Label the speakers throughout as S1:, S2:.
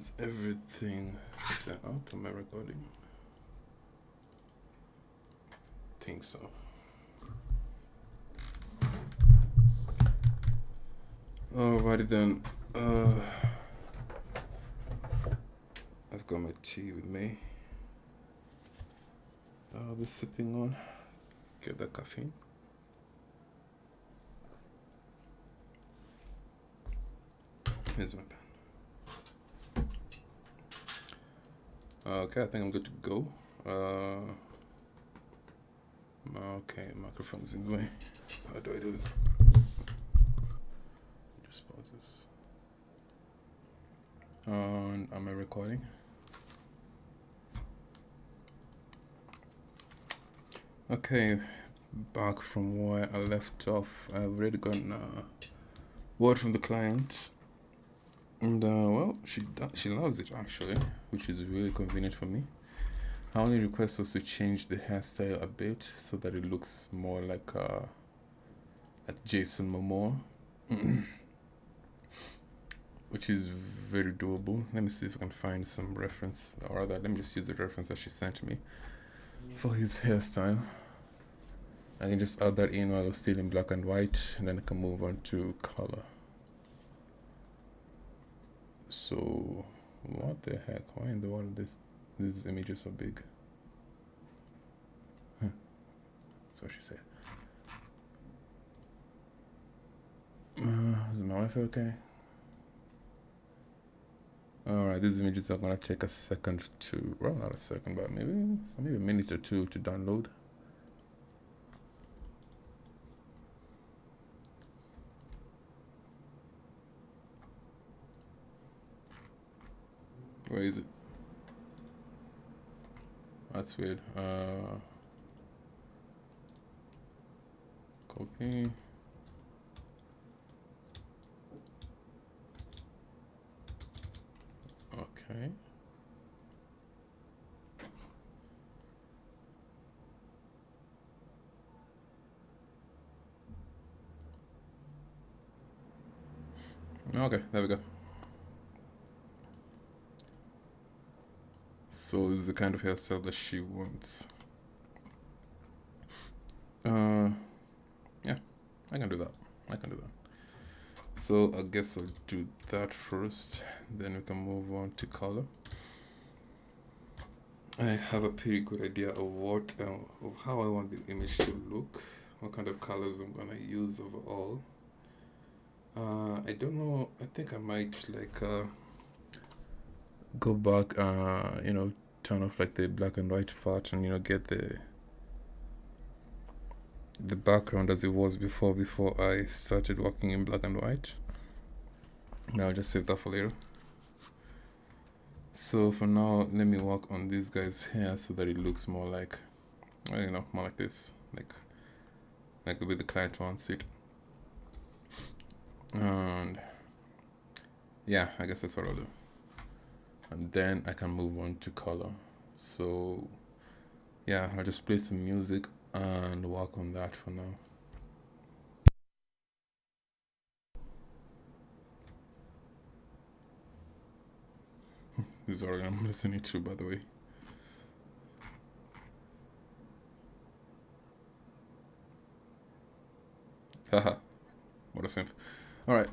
S1: Is everything set up? Am I recording? Think so. Alrighty then. I've got my tea with me. I'll be sipping on. Get that caffeine. Here's my pen. Okay, I think I'm good to go. Okay, microphone's in the way. How do I do this? Just pause this. Am I recording? Okay, back from where I left off. I've already gotten word from the client, and well, she loves it actually, which is really convenient for me. Her only request was to change the hairstyle a bit so that it looks more like Jason Momoa, which is very doable. Let me see if I can find some reference, or rather, let me just use the reference that she sent me for his hairstyle. I can just add that in while it's still in black and white, and then I can move on to color. So, what the heck? Why in the world these images so big? That's what she said. Is my wife okay? Alright, these images are gonna take a second to, well, not a second, but maybe a minute or two to download. Where is it? That's weird. Copy. Okay. Okay, there we go. So this is the kind of hairstyle that she wants. Yeah, I can do that. So I guess I'll do that first, then we can move on to color. I have a pretty good idea of of how I want the image to look, what kind of colors I'm gonna use overall. I don't know. I think I might go back, turn off like the black and white part, and get the background as it was before I started working in black and white. Now I'll just save that for later. So for now, let me work on this guy's hair so that it looks more like, more like this, like the way the client wants it. And yeah, I guess that's what I'll do. And then I can move on to color. So yeah, I'll just play some music and work on that for now. This is what I'm listening to, by the way. Haha, what a simp. Alright.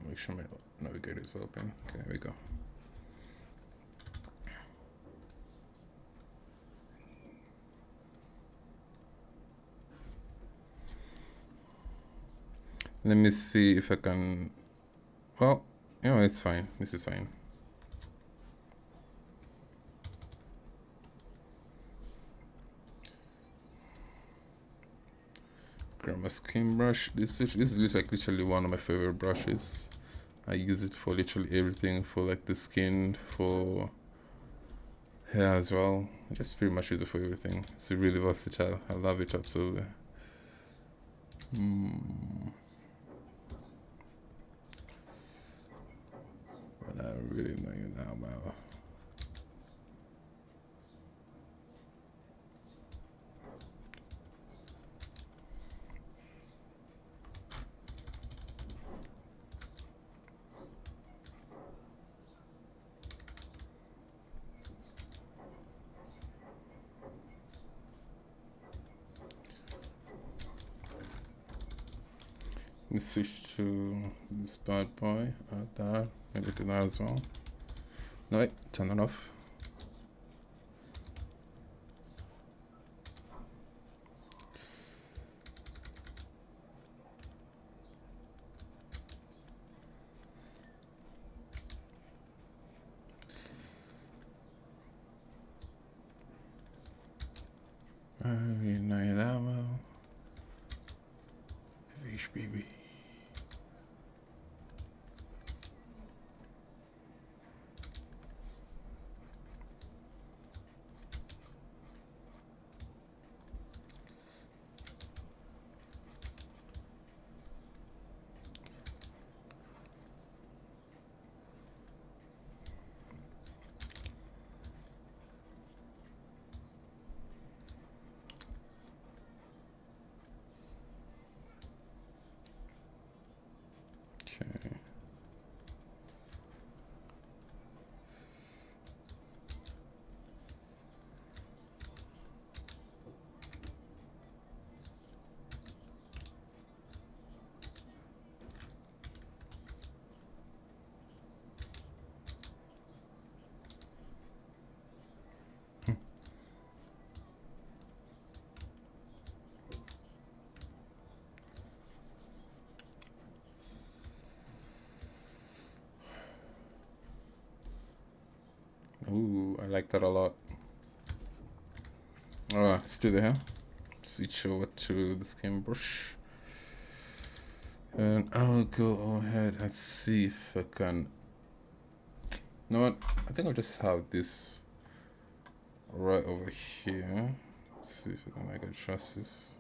S1: Make sure my navigator is open. Okay, there we go. Let me see if I can. Well, it's fine. This is fine. Grab my skin brush. This is literally one of my favorite brushes. I use it for literally everything, for like the skin, for hair as well. I just pretty much use it for everything. It's really versatile. I love it absolutely. But I really know you now, wow. Let me switch to this bad boy. That. Maybe do that as well. No, wait, turn it off. Reunite ammo. HBB. Okay. Ooh, I like that a lot. Alright, let's do the hair. Switch over to the skin brush. And I'll go ahead and see if I can. You know what? I think I'll just have this right over here. Let's see if I can make adjust this.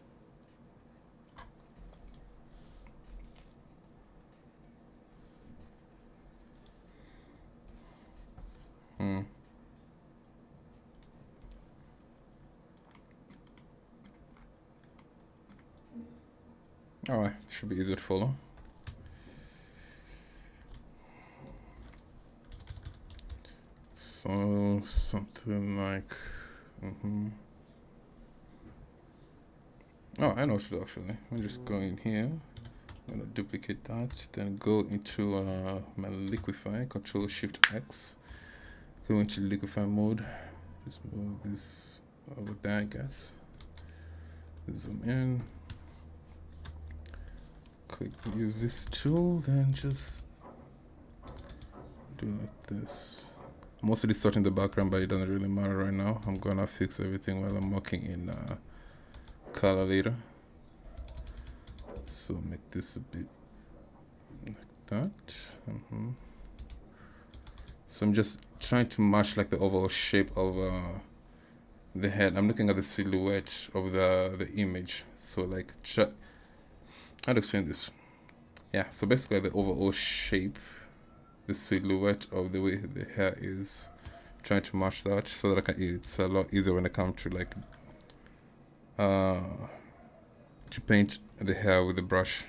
S1: Alright, should be easy to follow. So something like oh, I know what to do actually. I'm just go in here. I'm gonna duplicate that, then go into my liquify, Control Shift X. Go into liquify mode. Just move this over there, I guess. Zoom in. Click use this tool, then just do like this. I'm also distorting the background, but it doesn't really matter right now. I'm gonna fix everything while I'm working in color later. So make this a bit like that. So I'm just trying to match like the overall shape of the head. I'm looking at the silhouette of the image. So like how to explain this? Yeah, so basically the overall shape, the silhouette of the way the hair is, trying to match that so that it's a lot easier when it comes to like to paint the hair with the brush.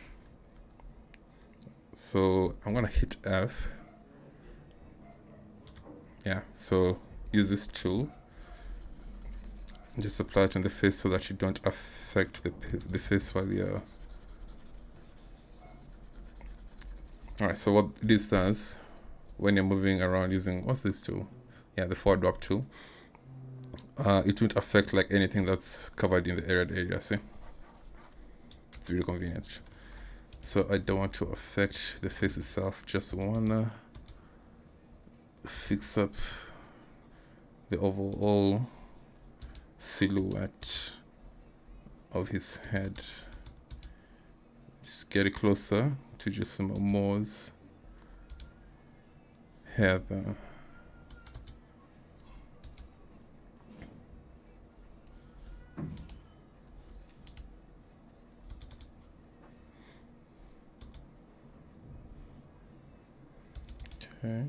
S1: So I'm gonna hit F. Yeah, so use this tool. Just apply it on the face so that you don't affect the face while you're. Alright, so what this does when you're moving around using, what's this tool? Yeah, the forward drop tool. It won't affect like anything that's covered in the area, see? It's really convenient. So I don't want to affect the face itself, just wanna fix up the overall silhouette of his head. Just get it closer to just some Moore's hair there. Okay.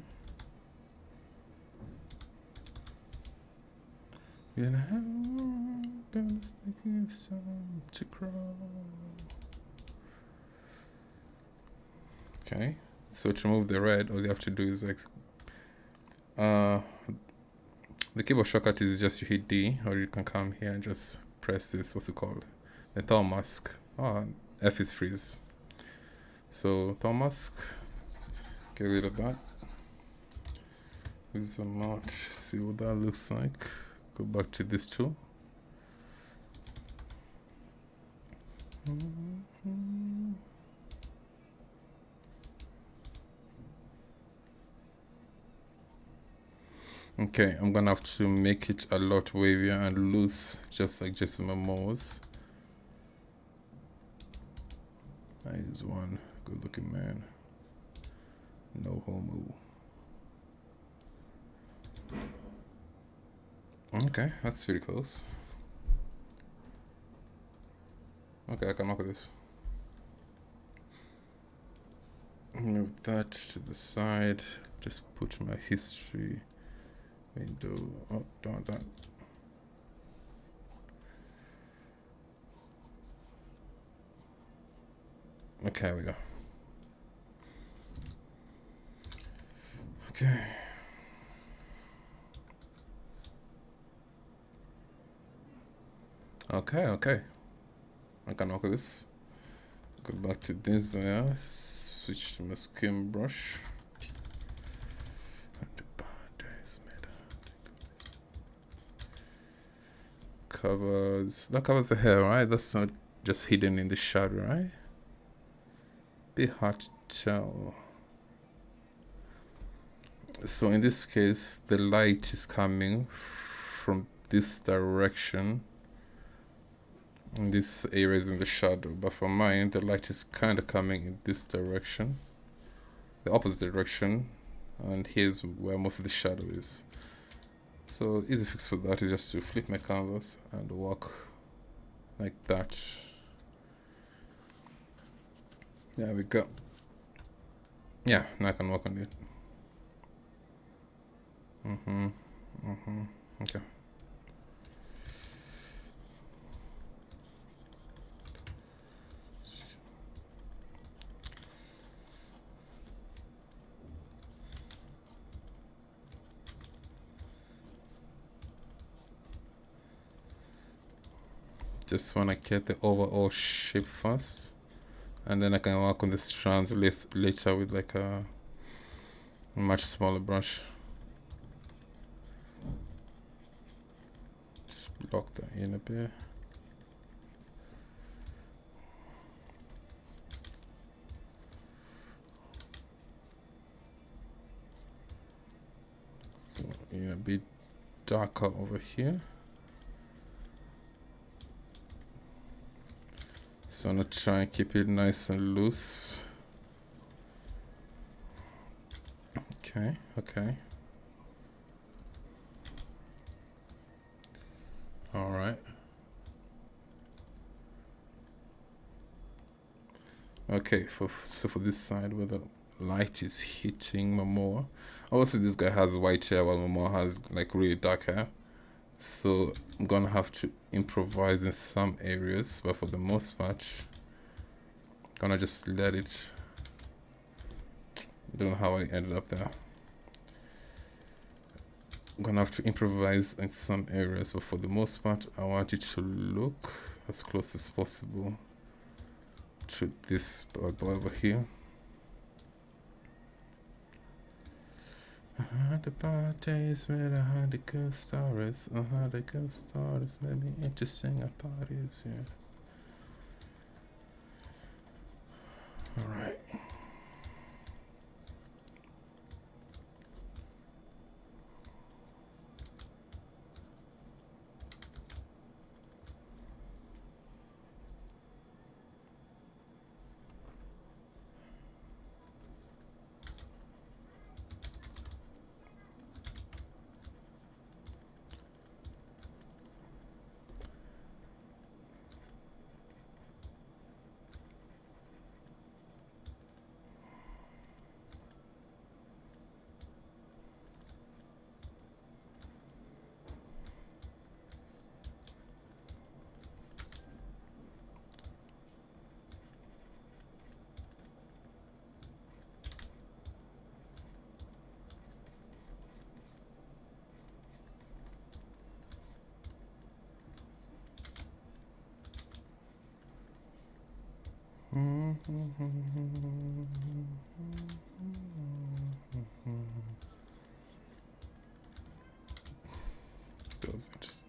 S1: To grow. Okay, so to remove the red, all you have to do is like the keyboard shortcut is just you hit D, or you can come here and just press this, what's it called, the thaw mask. F is freeze. So Thomas, get rid of that. Zoom out, see what that looks like. Go back to this tool. Okay, I'm gonna have to make it a lot wavier and loose, just like Jason Momoa's. I use one good looking man. No homo. Okay, that's pretty close. Okay, I can work with this. Move that to the side. Just put my history window. Oh, don't want that. Okay, here we go. Okay. Okay. I can work with this. Go back to this, switch to my skim brush. That covers the hair, right? That's not just hidden in the shadow, right? Be hard to tell. So in this case, the light is coming from this direction. And this area is in the shadow, but for mine, the light is kind of coming in this direction, the opposite direction, and here's where most of the shadow is. So easy fix for that is just to flip my canvas and walk like that. There we go. Yeah, now I can work on it. Okay. Just want to get the overall shape first, and then I can work on the strands later with like a much smaller brush. Just block that in a bit. A bit darker over here. So I'm gonna try and keep it nice and loose. Okay. All right. Okay, so for this side where the light is hitting Momoa. Also, this guy has white hair while Momoa has like really dark hair. So I'm gonna have to improvise in some areas, but for the most part, I'm gonna just let it. I don't know how I ended up there. I'm gonna have to improvise in some areas, but for the most part, I want it to look as close as possible to this boy over here. The parties where I had the good stories. The good stories made me interesting at parties, yeah. Alright. That was interesting.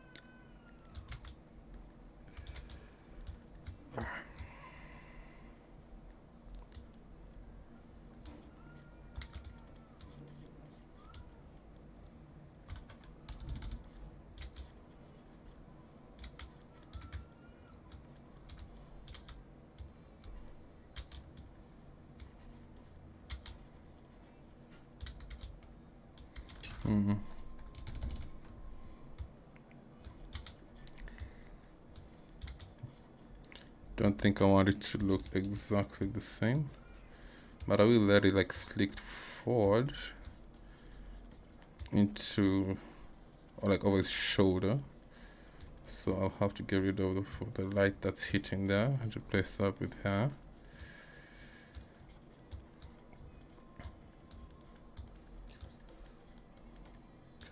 S1: Don't think I want it to look exactly the same, but I will let it like slick forward into, or like over his shoulder. So I'll have to get rid of the light that's hitting there and replace that with hair.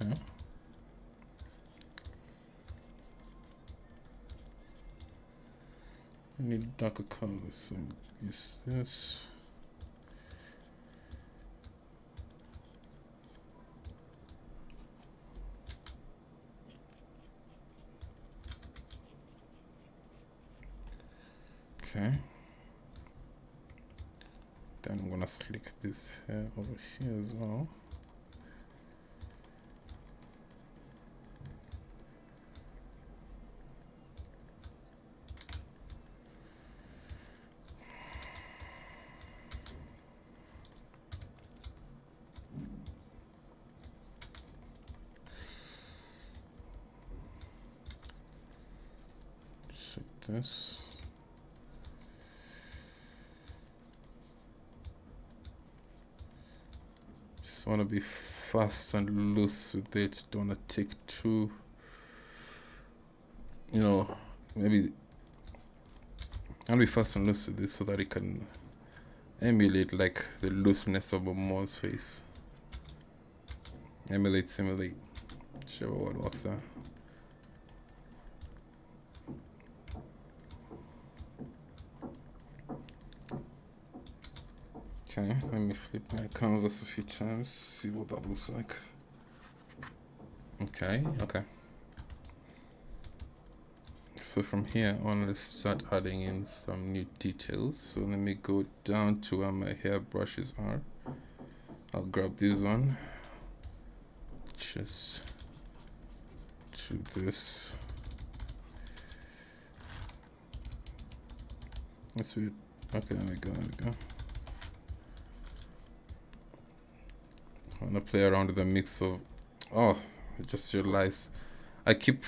S1: Okay. I need darker colors, so use this. Okay. Then I'm gonna slick this hair over here as well. Just like this. Just want to be fast and loose with it. Don't want to take too, maybe I'll be fast and loose with this so that it can emulate like the looseness of a Momo's face. Emulate, simulate, whichever word works there. Okay, let me flip my canvas a few times, see what that looks like. Okay. So from here on, let's start adding in some new details. So let me go down to where my hair brushes are. I'll grab this one, just to this. That's weird. Okay, there we go. I'm gonna play around with a mix of. Oh, I just realized I keep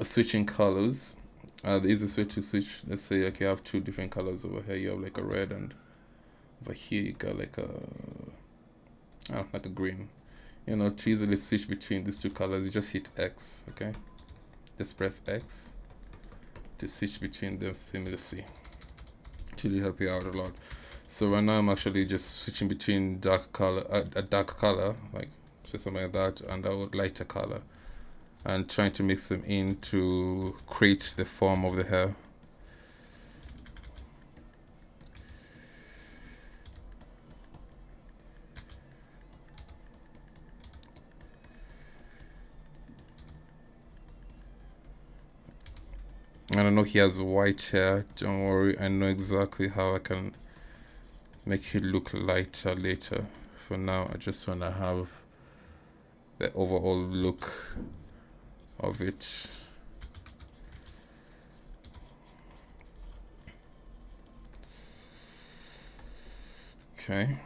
S1: switching colors. The easiest way to switch, let's say, okay, I have two different colors over here. You have like a red, and over here you got like a green. To easily switch between these two colors, you just hit X. Okay, just press X to switch between them seamlessly. It will help you out a lot. So right now I'm actually just switching between a dark color, like say something like that, and a lighter color, and trying to mix them in to create the form of the hair. And I know he has white hair, don't worry, I know exactly how I can make it look lighter later. For now, I just want to have the overall look of it. Okay.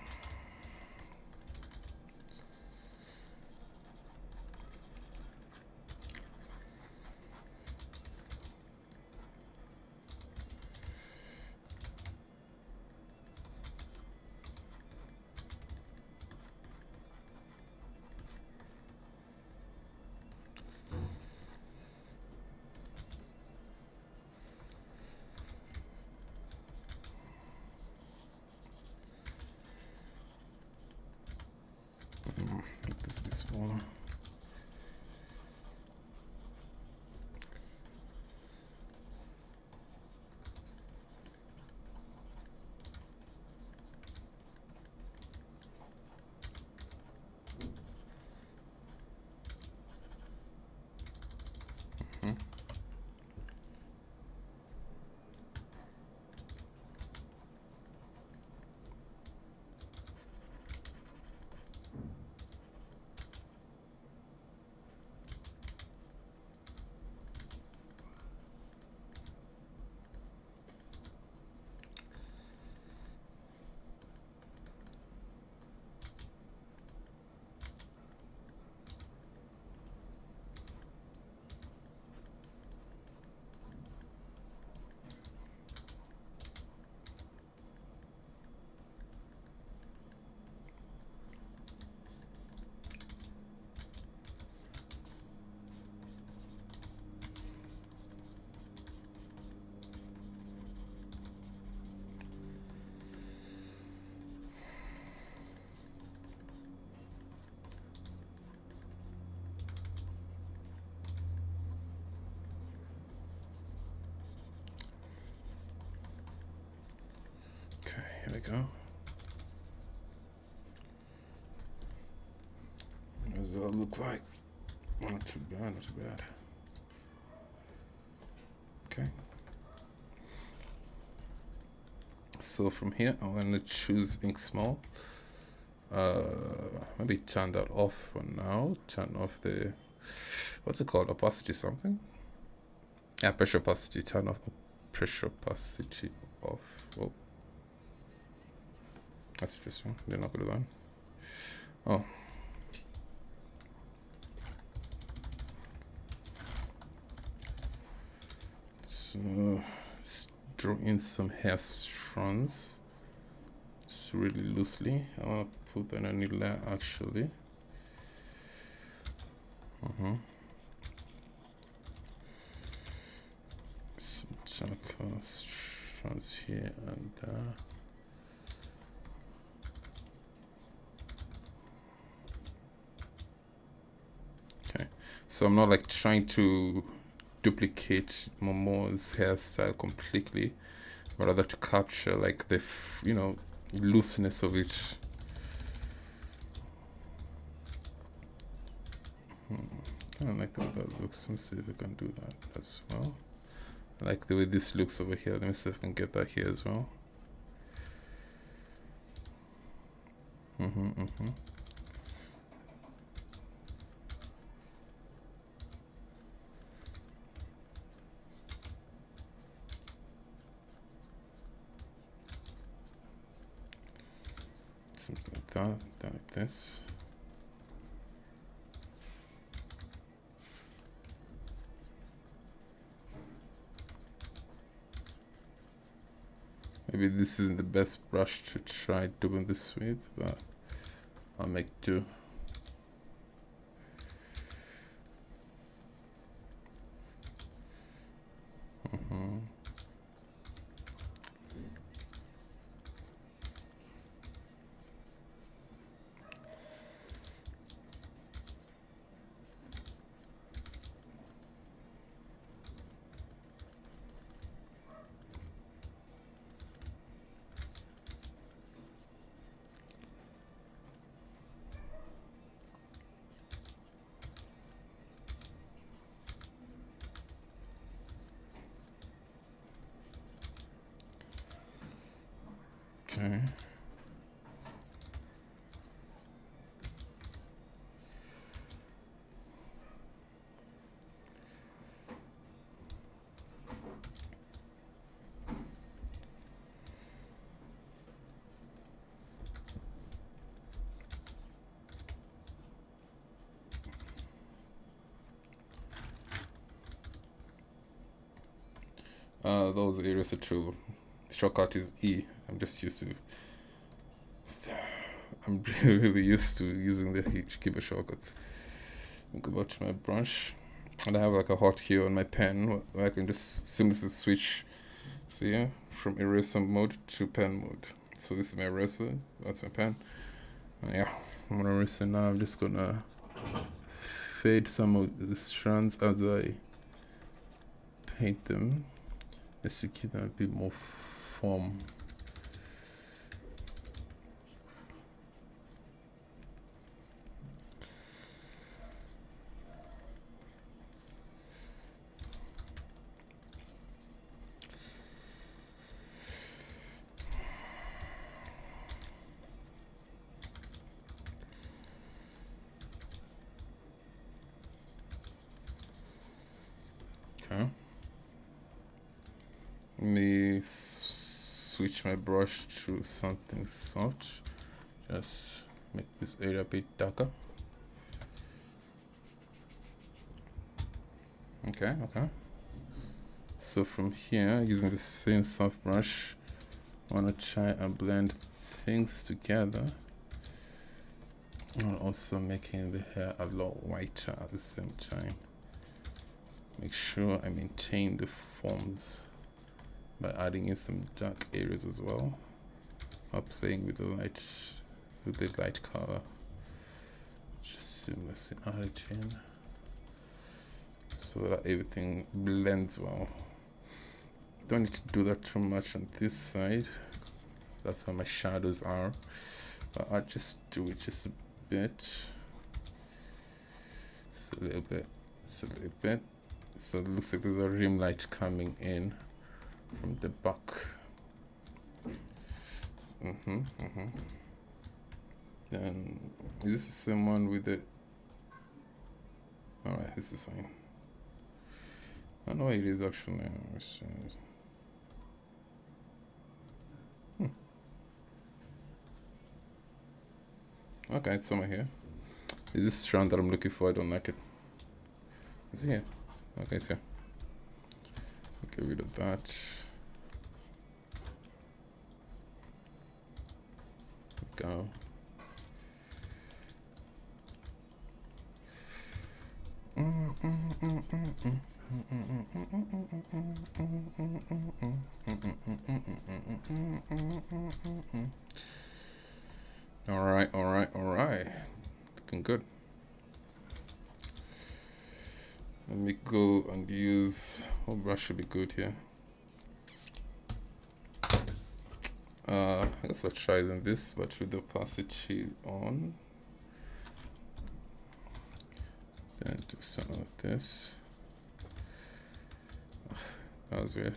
S1: go. What does that look like? Not too bad, not too bad. Okay. So from here, I'm gonna choose ink small. Maybe turn that off for now. Turn off the, what's it called? Opacity something? Yeah, pressure opacity. Turn off pressure opacity off. Oh, that's interesting. They're not gonna run. Oh. So, let's draw in some hair strands. Just really loosely. I wanna put that on a new layer actually. Some chunk of strands here and there. Okay, so I'm not like trying to duplicate Momo's hairstyle completely, but rather to capture like the looseness of it. I don't like the way that looks. Let me see if I can do that as well. I like the way this looks over here. Let me see if I can get that here as well. Something like that, like this. Maybe this isn't the best brush to try doing this with, but I'll make do. Okay. Those eraser tool. Shortcut is E. I'm just used to. I'm really used to using the keyboard shortcuts. Go back to my brush, and I have like a hotkey on my pen where I can just seamlessly switch. So yeah, from eraser mode to pen mode. So this is my eraser. That's my pen. And yeah, I'm gonna eraser now. I'm just gonna fade some of the strands as I paint them, just to give them a bit more form. Okay. Let me switch my brush to something soft. Just make this area a bit darker. Okay. So from here, using the same soft brush, I want to try and blend things together. And also making the hair a lot whiter at the same time. Make sure I maintain the forms by adding in some dark areas as well, or playing with the light color. Just seamlessly add it in so that everything blends well. Don't need to do that too much on this side. That's where my shadows are. But I'll just do it just a bit. Just a little bit. Just a little bit. So it looks like there's a rim light coming in from the back. Then is this the same one with the? Alright, this is fine. I know it is actually. Okay, it's somewhere here. Is this strand that I'm looking for? I don't like it. Is it here? Okay, it's here. Get rid of that. Go. All right. Looking good. Let me go and use. Oh, brush should be good here. I guess I'll try this, but with the opacity on. Then do something like this. That was weird.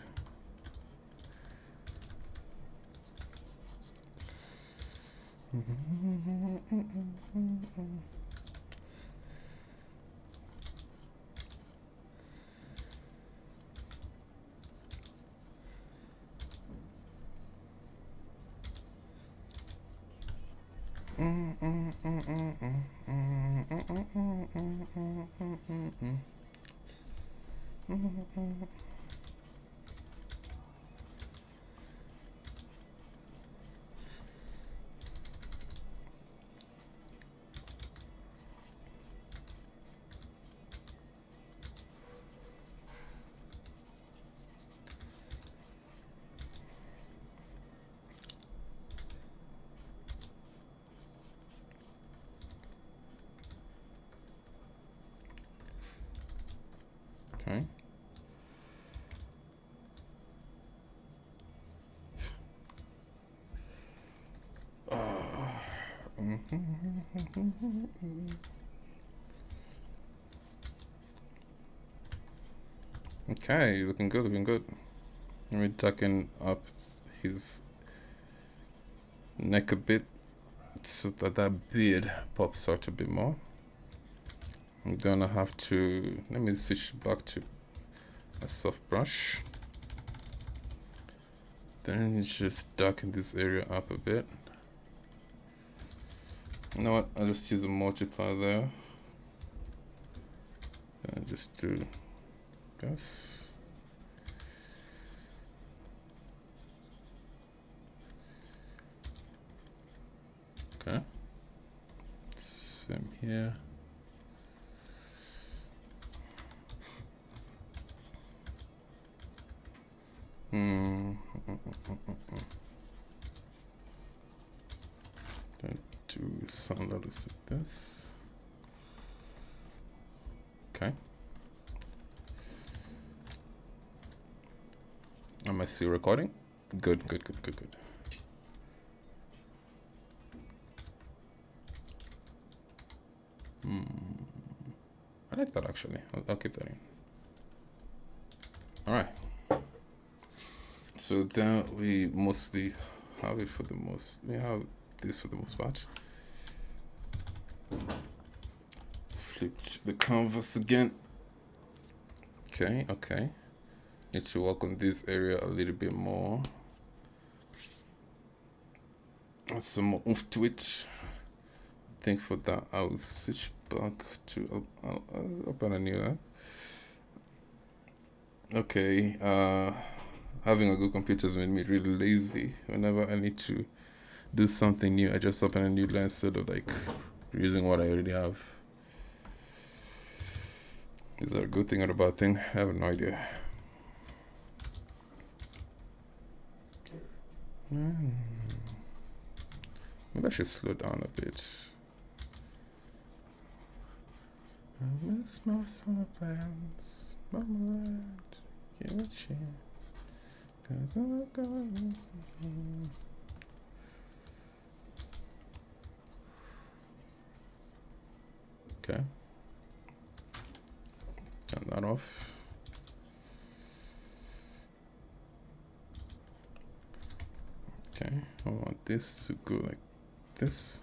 S1: Okay. Okay, looking good, looking good. Let me tucking up his neck a bit so that that beard pops out a bit more. I'm gonna have to, let me switch back to a soft brush. Then just darken this area up a bit. You know what, I'll just use a multiplier there. And just do this. Okay. Same here. Then do some notice of this. Okay. Am I still recording? Good. I like that actually. I'll keep that in. All right. So then we mostly have it for the most. We have this for the most part. Let's flip the canvas again. Okay. Need to work on this area a little bit more. Add some more oomph to it. I think for that I'll switch back to I'll open a new. Okay. Having a good computer has made me really lazy. Whenever I need to do something new, I just open a new line instead of like using what I already have. Is that a good thing or a bad thing? I have no idea. Maybe I should slow down a bit. I miss my summer plans, marmalade, give a chance. 'Cause I'm going. Okay. Turn that off. Okay, I want this to go like this.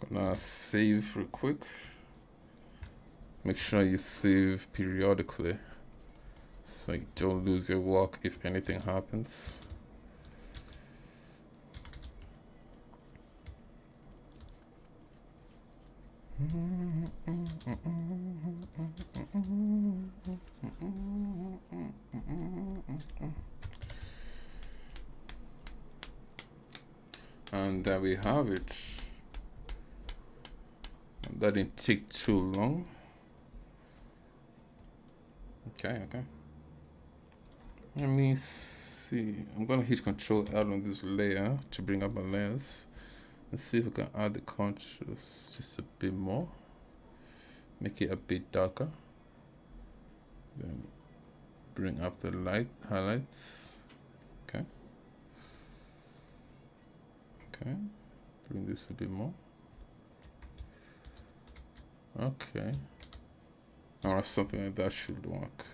S1: Gonna save real quick. Make sure you save periodically so you don't lose your work if anything happens. And there we have it. That didn't take too long. Okay. Let me see. I'm gonna hit Control L on this layer to bring up my layers. Let's see if we can add the contrast just a bit more. Make it a bit darker. Then bring up the light highlights. Okay. Bring this a bit more. Okay. Or something like that should work.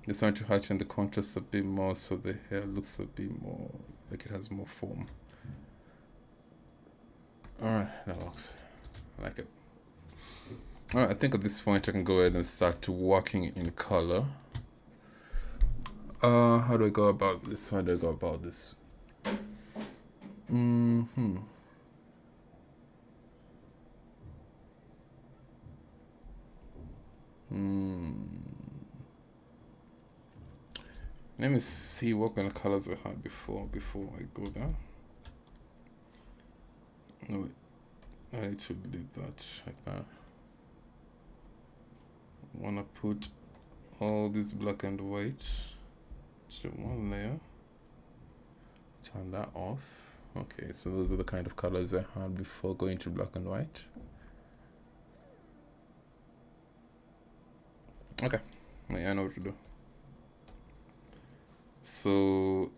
S1: Just trying to heighten the contrast a bit more so the hair looks a bit more like it has more form. Alright, that works. I like it. Alright, I think at this point I can go ahead and start working in color. How do I go about this? Let me see what kind of colors I had before I go there. No, wait. I need to delete that like that. I wanna put all this black and white to one layer. Turn that off. Okay, so those are the kind of colors I had before going to black and white. Okay, yeah, I know what to do. So,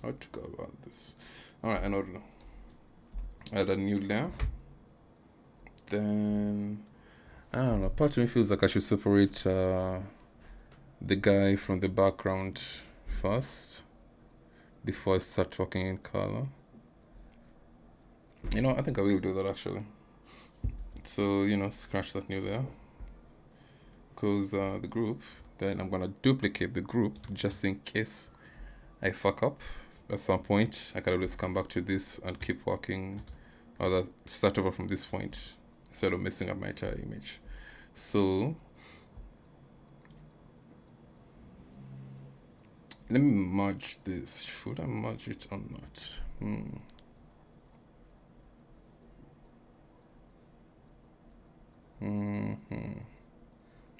S1: how to go about this? Alright, I know what to do. Add a new layer. Then, I don't know, part of me feels like I should separate the guy from the background first before I start working in color. You know, I think I will do that actually. So, scratch that new layer. Close the group. Then I'm gonna duplicate the group just in case I fuck up at some point. I can always come back to this and keep working, or start over from this point instead of messing up my entire image. So let me merge this. Should I merge it or not?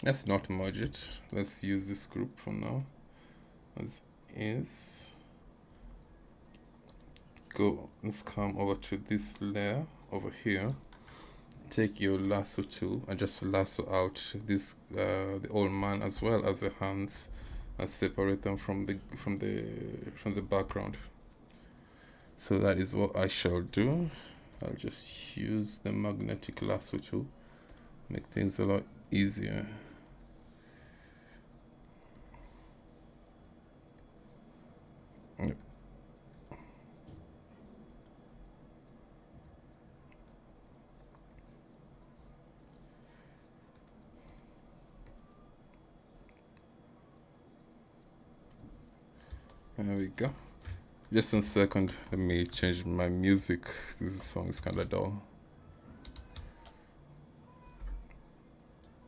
S1: Let's not merge it. Let's use this group for now as is. Let's come over to this layer over here. Take your lasso tool and just lasso out this the old man as well as the hands, and separate them from the background. So that is what I shall do. I'll just use the magnetic lasso tool, make things a lot easier. Yep. There we go. Just 1 second, let me change my music. This song is kind of dull.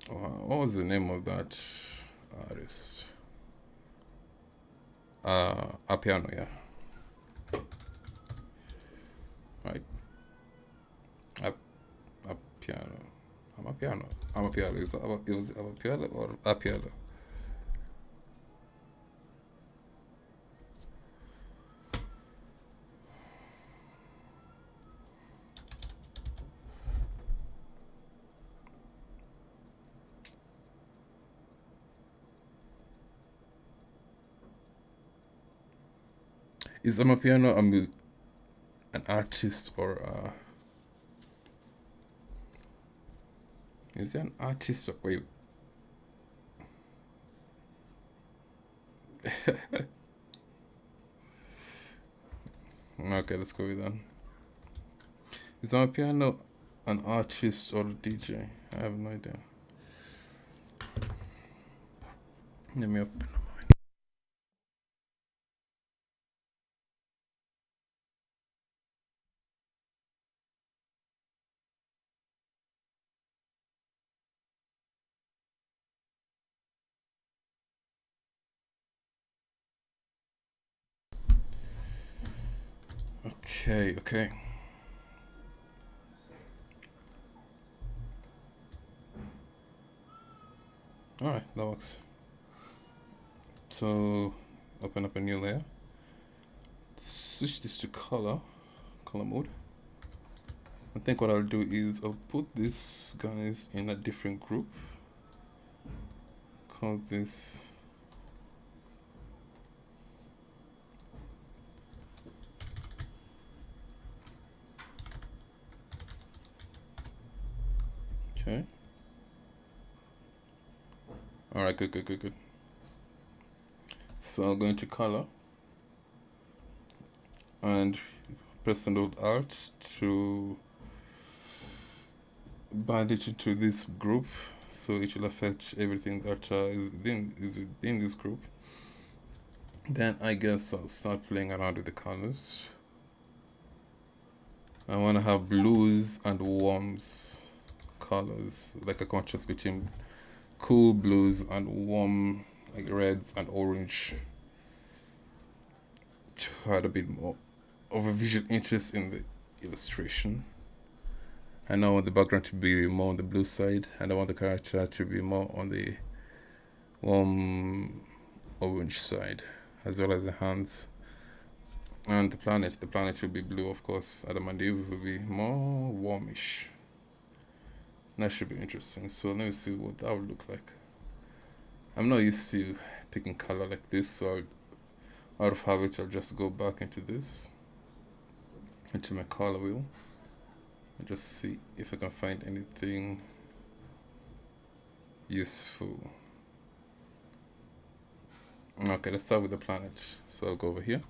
S1: What was the name of that artist? Appiano, yeah. Right. piano. Amapiano. Amapiano. It was Amapiano or Apiano? Is Amapiano an artist or is he an artist? Or, wait. Okay, let's go with that. Is Amapiano an artist or a DJ? I have no idea. Let me open. Okay, okay. Alright, that works. So, open up a new layer. Switch this to color mode. I think what I'll do is I'll put these guys in a different group. Call this okay. Alright, good. So I'll go into color and press and hold Alt to bind it into this group, so it will affect everything that is within this group. Then I guess I'll start playing around with the colors. I want to have blues and warms colors, like a contrast between cool blues and warm like reds and orange, to add a bit more of a visual interest in the illustration. And I want the background to be more on the blue side, and I want the character to be more on the warm orange side, as well as the hands. And the planet will be blue, of course. Adam and Eve will be more warmish. That should be interesting. So let me see what that would look like. I'm not used to picking color like this, so out of habit I'll just go back into this, into my color wheel, and just see if I can find anything useful. Okay, let's start with the planet. So I'll go over here.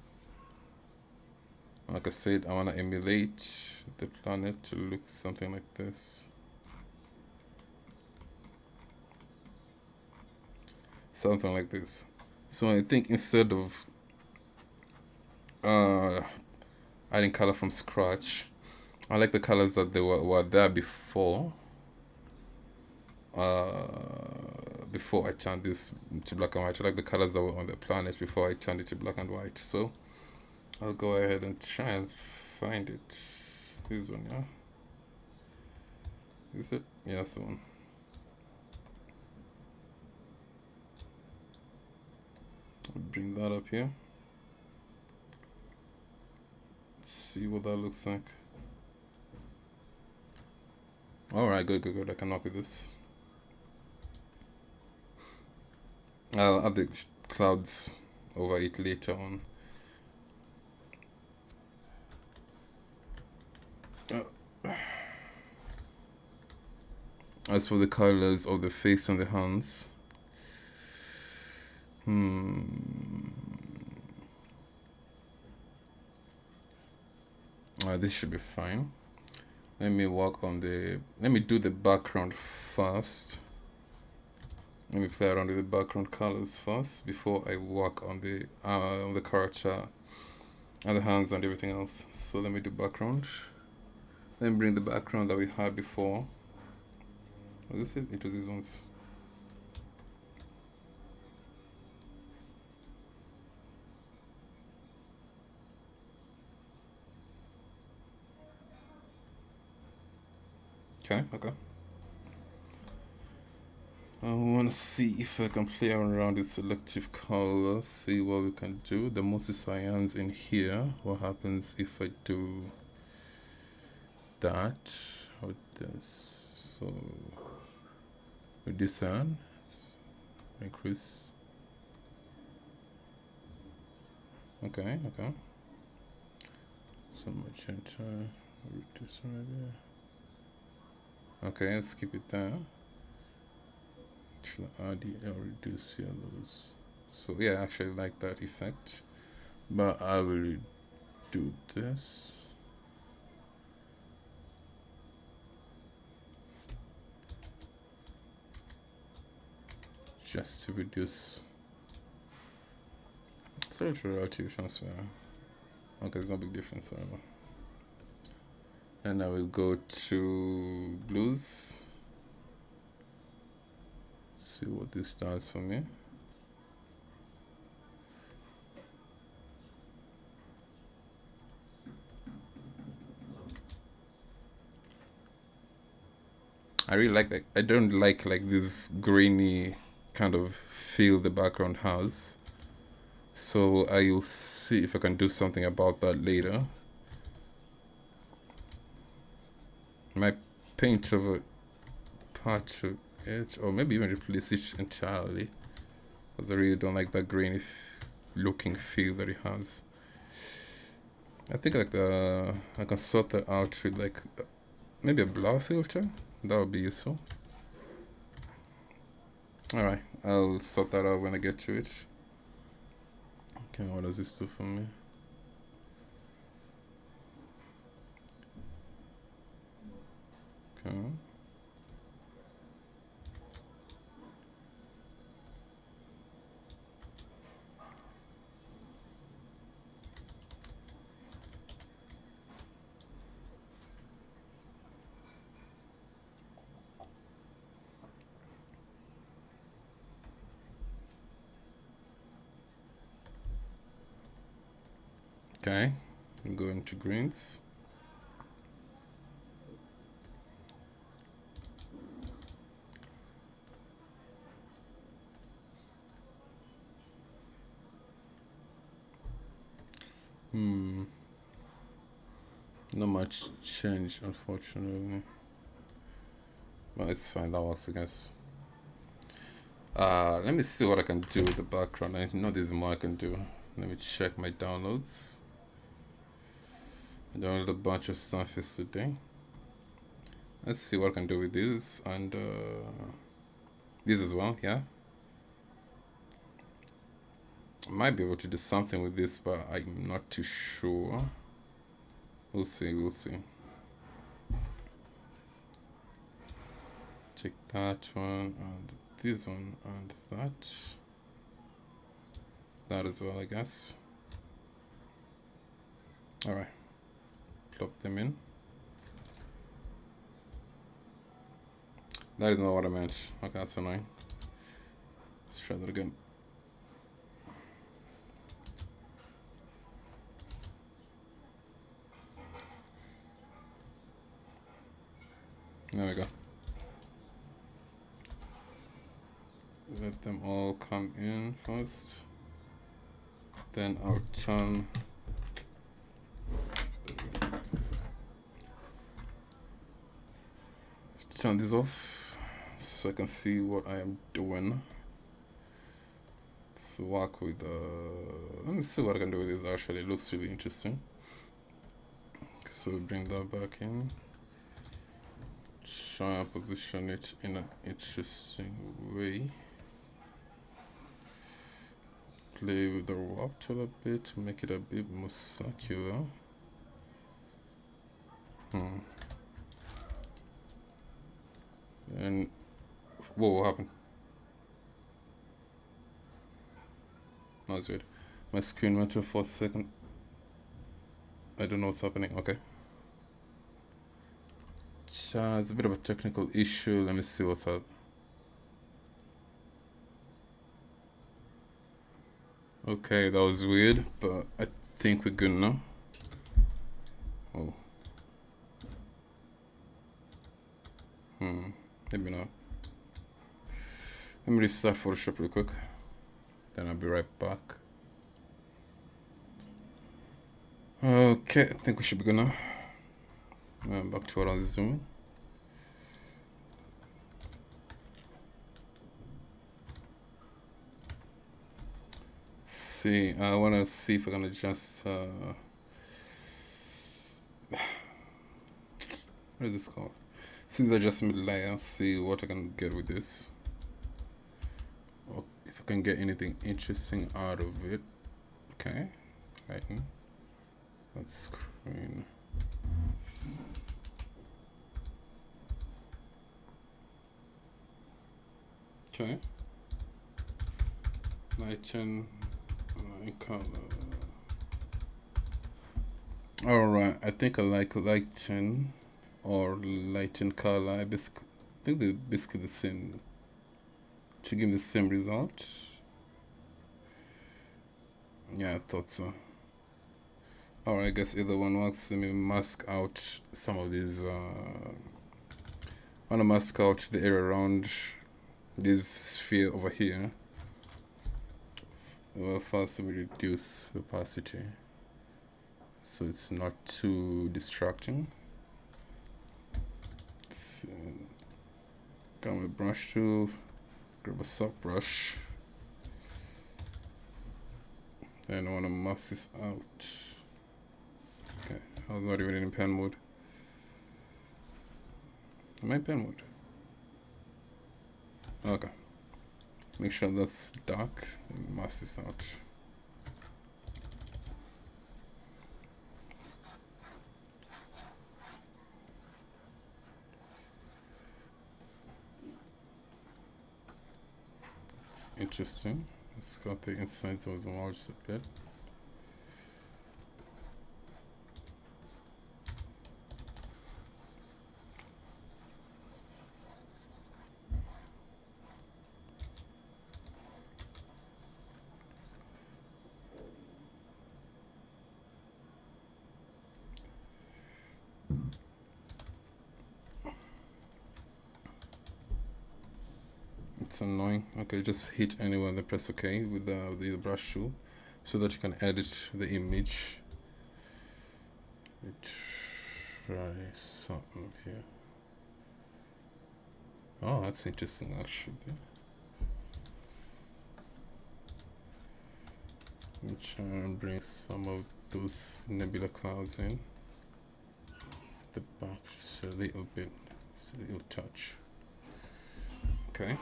S1: Like I said, I want to emulate the planet to look something like this. Something like this. So I think instead of adding color from scratch, I like the colors that they were there before. Before I turned this to black and white. I like the colors that were on the planet before I turned it to black and white. So I'll go ahead and try and find it. This one, yeah? Is it? Yeah, that's the one. I'll bring that up here. Let's see what that looks like. Alright, good. I can work with this. I'll add the clouds over it later on. As for the colors of the face and the hands, this should be fine. Let me do the background first. Let me play around with the background colors first before I work on the character and the hands and everything else. So let me do background. Let me bring the background that we had before. Was this it? It was these ones. Okay. I want to see if I can play around with selective color, see what we can do. The most cyans in here. What happens if I do that with this? So reduce cyan, increase. Okay. So magenta, reduce maybe. Okay, let's keep it there. Should add the reduce yellows. So yeah, I actually like that effect, but I will do this. Just to reduce. Sorry for relative transfer. Okay, there's no big difference, whatever. And I will go to blues. See what this does for me. I really like that. I don't like this grainy kind of feel the background has. So I'll see if I can do something about that later. Might paint over part of it, or maybe even replace it entirely, because I really don't like that grainy looking feel that it has. I think I can sort that out with maybe a blur filter. That would be useful. Alright, I'll sort that out when I get to it. Okay, what does this do for me? Okay. Okay, I'm going to greens. Not much change, unfortunately. But it's fine, that works, I guess. Let me see what I can do with the background. I know there's more I can do. Let me check my downloads. I downloaded a bunch of stuff yesterday. Let's see what I can do with this and this as well, yeah. I might be able to do something with this, but I'm not too sure. We'll see. Take that one and this one and that as well, I guess. Alright, plop them in. That is not what I meant. Okay, that's annoying. Let's try that again. There we go. Let them all come in first. Then I'll turn this off so I can see what I am doing. Let's work with let me see what I can do with this. Actually, it looks really interesting. So bring that back in. Try and position it in an interesting way. Play with the warp tool a bit, make it a bit more circular. And whoa, what happened? No, it's weird. My screen went off for a second. I don't know what's happening. Okay. It's a bit of a technical issue. Let me see what's up. Okay, that was weird, but I think we're good now. Oh. Maybe not. Let me restart Photoshop real quick. Then I'll be right back. Okay, I think we should be good now. Back to what I was doing. Let's see. I want to see if I can adjust. What is this called? See the adjustment layer. See what I can get with this. Or if I can get anything interesting out of it. Okay. Lighten. That's screen. Okay. Lighten. Light color. Alright, I think I like lighten or lighten color. I think they're basically the same. To give the same result. Yeah, I thought so. Alright, I guess either one works. Let me mask out some of these. I want to mask out the area around this sphere over here. Well, first let me reduce the opacity so it's not too distracting. Let's grab my brush tool, grab a soft brush, and I want to mask this out. Okay, I was not even in pen mode. Am I in pen mode? Okay. Make sure that's dark and mask this out. It's interesting. Let's cut the insides of the wall just a bit. It's annoying. Okay, just hit anywhere and then press OK with the brush tool so that you can edit the image. Let's try something here. Oh, that's interesting actually. Let me try and bring some of those nebula clouds in. The back just a little bit, just a little touch. Okay.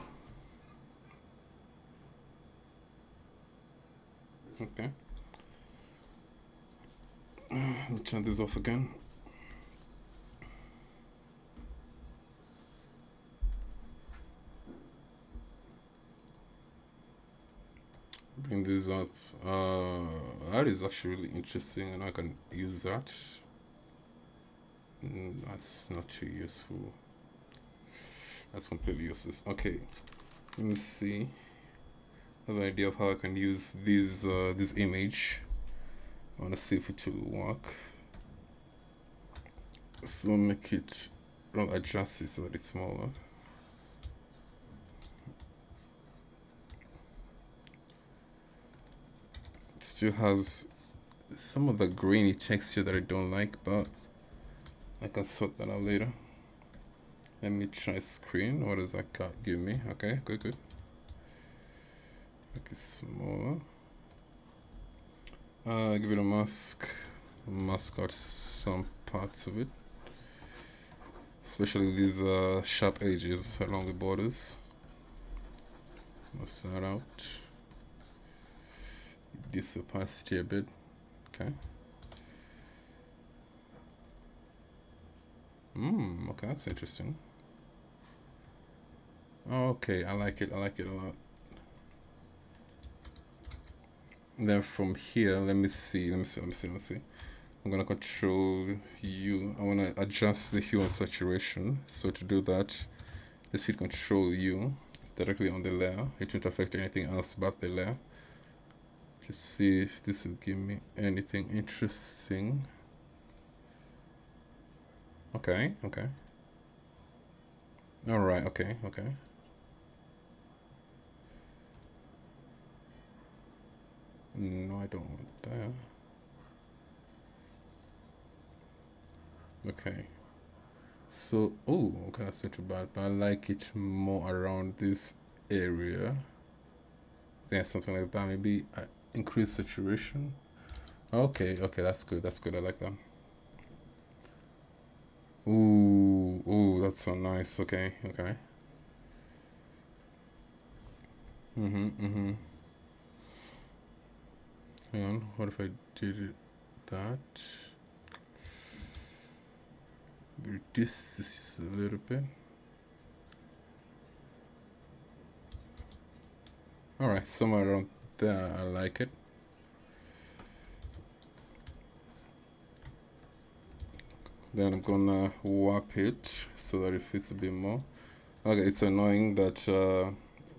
S1: Okay. Let me turn this off again. Bring this up. That is actually really interesting, and I can use that. That's not too useful. That's completely useless. Okay, let me see. I have an idea of how I can use this image. I want to see if it will work. So make it, I'll adjust it so that it's smaller. It still has some of the grainy texture that I don't like, but I can sort that out later. Let me try screen. What does that give me? Okay, good. Make it smaller. Give it a mask. Mask out some parts of it, especially these sharp edges along the borders. Mask that out. Reduce opacity a bit. Okay. Okay, that's interesting. Okay, I like it a lot. And then from here, let me see. I'm gonna control hue. I wanna adjust the hue and saturation. So to do that, let's hit Control U directly on the layer. It won't affect anything else but the layer. Just see if this will give me anything interesting. Okay. All right. Okay. Okay. No, I don't want that. Okay. So, oh, okay, that's not too bad. But I like it more around this area. Yeah, something like that. Maybe increase saturation. Okay. Okay. That's good. That's good. I like that. Ooh. Ooh. That's so nice. Okay. Okay. Mm-hmm. Hang on. What if I did it that? Reduce this a little bit. All right, somewhere around there. I like it. Then I'm gonna warp it so that it fits a bit more. Okay, it's annoying that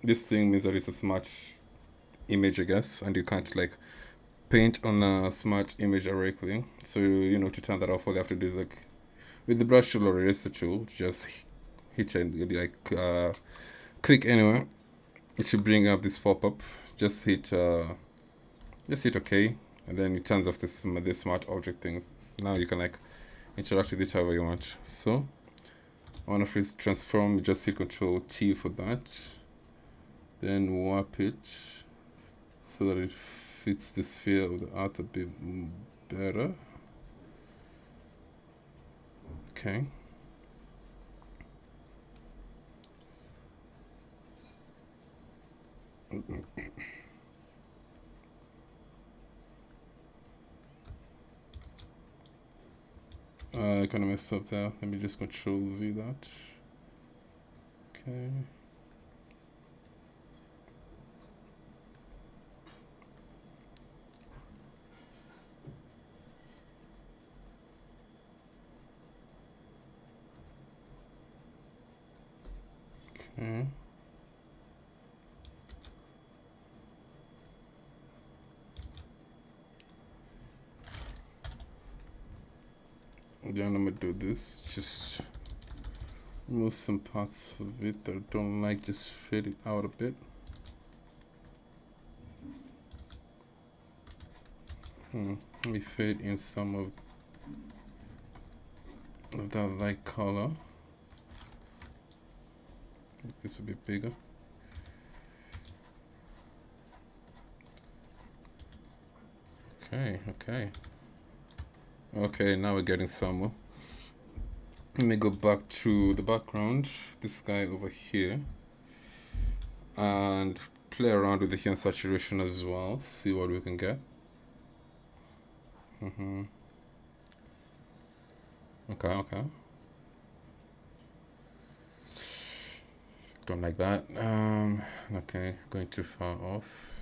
S1: this thing means that it's a smart image, I guess, and you can't like paint on a smart image directly. So to turn that off, all you have to do is like with the brush tool or eraser tool, just hit and like click anywhere. It should bring up this pop up. Just hit OK, and then it turns off this smart object things. Now you can like interact with it however you want. So I want to freeze transform. Just hit Control T for that. Then warp it so that it fits the sphere of the earth a bit better. Okay. I kind of messed up there. Let me just Control Z that. Okay. Okay. Then I'm gonna do this. Just remove some parts of it that I don't like. Just fade it out a bit. Let me fade in some of that light color. Make this a bit bigger. Okay. Okay, now we're getting somewhere. Let me go back to the background, this guy over here, and play around with the hue and saturation as well, see what we can get. Okay. Don't like that. Okay, going too far off.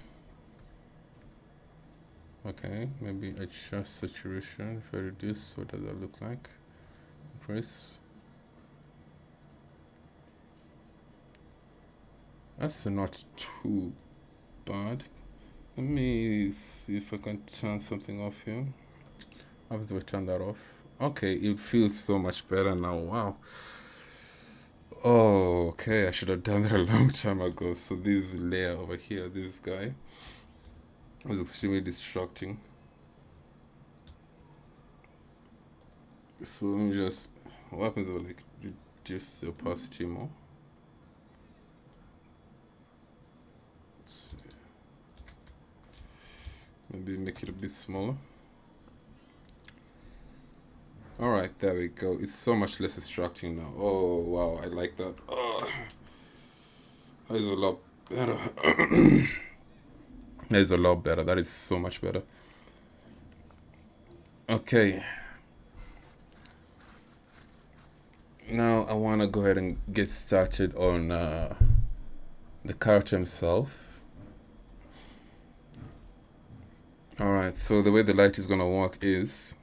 S1: Okay, maybe adjust saturation. If I reduce, what does that look like? Increase. That's not too bad. Let me see if I can turn something off here. Obviously, we turn that off. Okay, it feels so much better now. Wow. Oh, okay. I should have done that a long time ago. So this layer over here, this guy, was extremely distracting. So let me just. What happens if I like reduce the opacity more? Let's see. Maybe make it a bit smaller. Alright, there we go. It's so much less distracting now. Oh, wow, I like that. Oh, that is a lot better. That is a lot better. That is so much better. Okay. Now I want to go ahead and get started on the character himself. Alright, so the way the light is going to work is,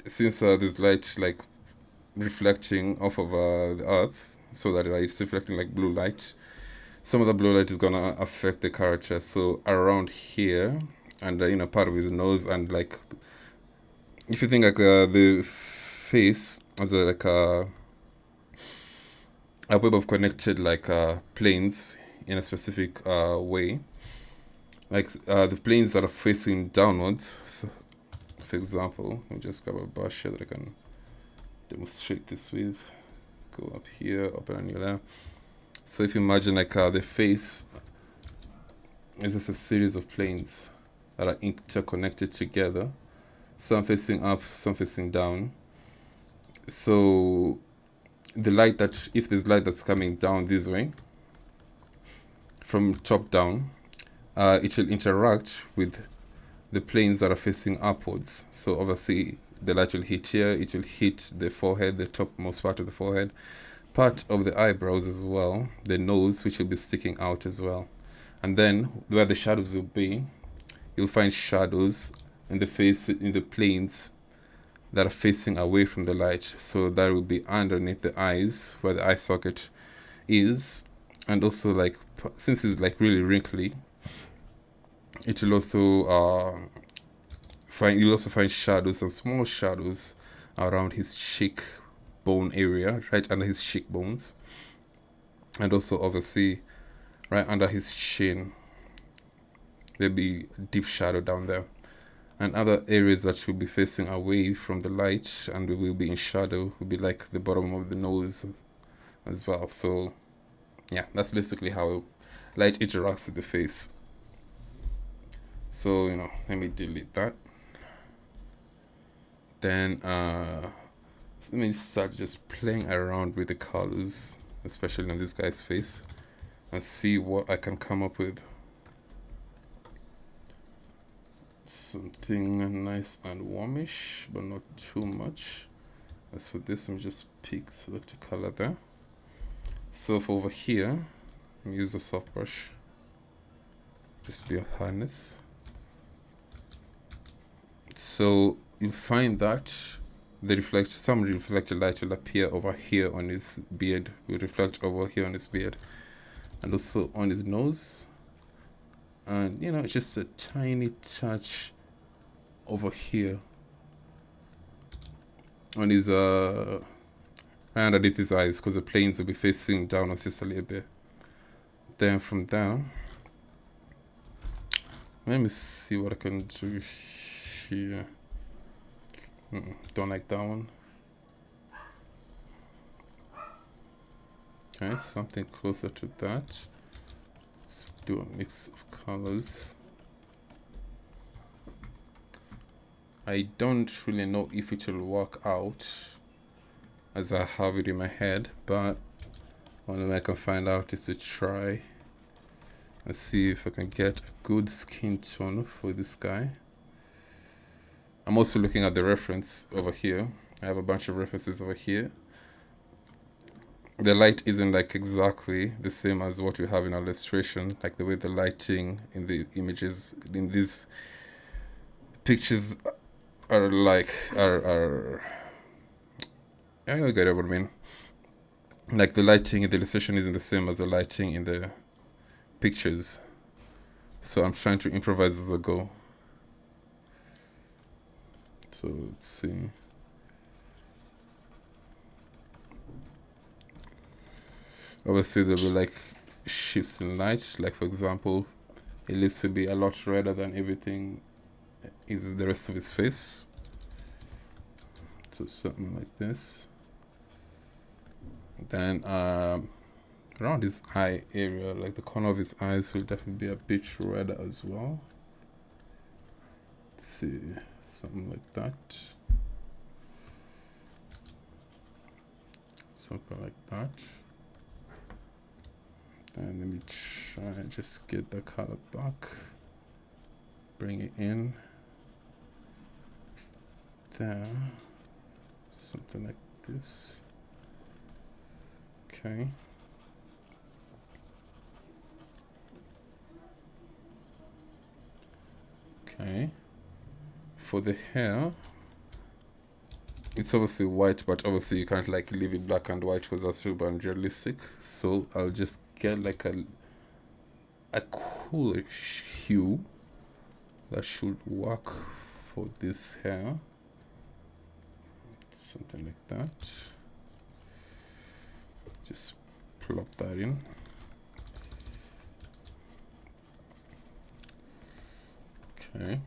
S1: since this light like reflecting off of the earth, so that it's reflecting like blue light, some of the blue light is gonna affect the character. So around here, and part of his nose, and like if you think like the face as a a web of connected like planes in a specific way. Like the planes that are facing downwards. So, for example, let me just grab a brush here that I can demonstrate this with. Go up here, open a new layer. So if you imagine like the face is just a series of planes that are interconnected together. Some facing up, some facing down. So the light that, if there's light that's coming down this way, from top down, it will interact with the planes that are facing upwards. So obviously the light will hit here, it will hit the forehead, the topmost part of the forehead, part of the eyebrows as well, the nose, which will be sticking out as well. And then where the shadows will be, you'll find shadows in the face, in the planes that are facing away from the light. So that will be underneath the eyes, where the eye socket is. And also, like, since it's like really wrinkly, it will also you'll also find shadows, some small shadows around his cheekbone area, right under his cheekbones, and also obviously right under his chin. There'll be a deep shadow down there, and other areas that will be facing away from the light and will be in shadow will be like the bottom of the nose as well. So yeah, that's basically how light interacts with the face. So let me delete that. Then let me start just playing around with the colors, especially on this guy's face, and see what I can come up with. Something nice and warmish, but not too much. As for this, I'm just select a color there. So for over here, use a soft brush, just be a hardness. So you'll find that some reflected light will appear over here on his beard, will reflect over here on his beard, and also on his nose, and just a tiny touch over here on his right underneath his eyes, because the planes will be facing downwards just a little bit. Then from there, let me see what I can do here. Don't like that one. Okay, something closer to that. Let's do a mix of colors. I don't really know if it will work out as I have it in my head, but one way I can find out is to try and see if I can get a good skin tone for this guy. I'm also looking at the reference over here. I have a bunch of references over here. The light isn't like exactly the same as what we have in our illustration, like the way the lighting in the images in these pictures are I don't get what I mean. Like the lighting in the illustration isn't the same as the lighting in the pictures. So I'm trying to improvise as I go. So let's see. Obviously there'll be like shifts in light. Like for example, it looks to be a lot redder than everything is the rest of his face. So something like this. Then around his eye area, like the corner of his eyes will definitely be a bit redder as well. Let's see, something like that. Something like that. Then let me try and just get the color back. Bring it in. There. Something like this. Okay. Okay. For the hair, it's obviously white, but obviously you can't like leave it black and white because that's super unrealistic. So I'll just get like a coolish hue that should work for this hair. Something like that. Just plop that in. Okay.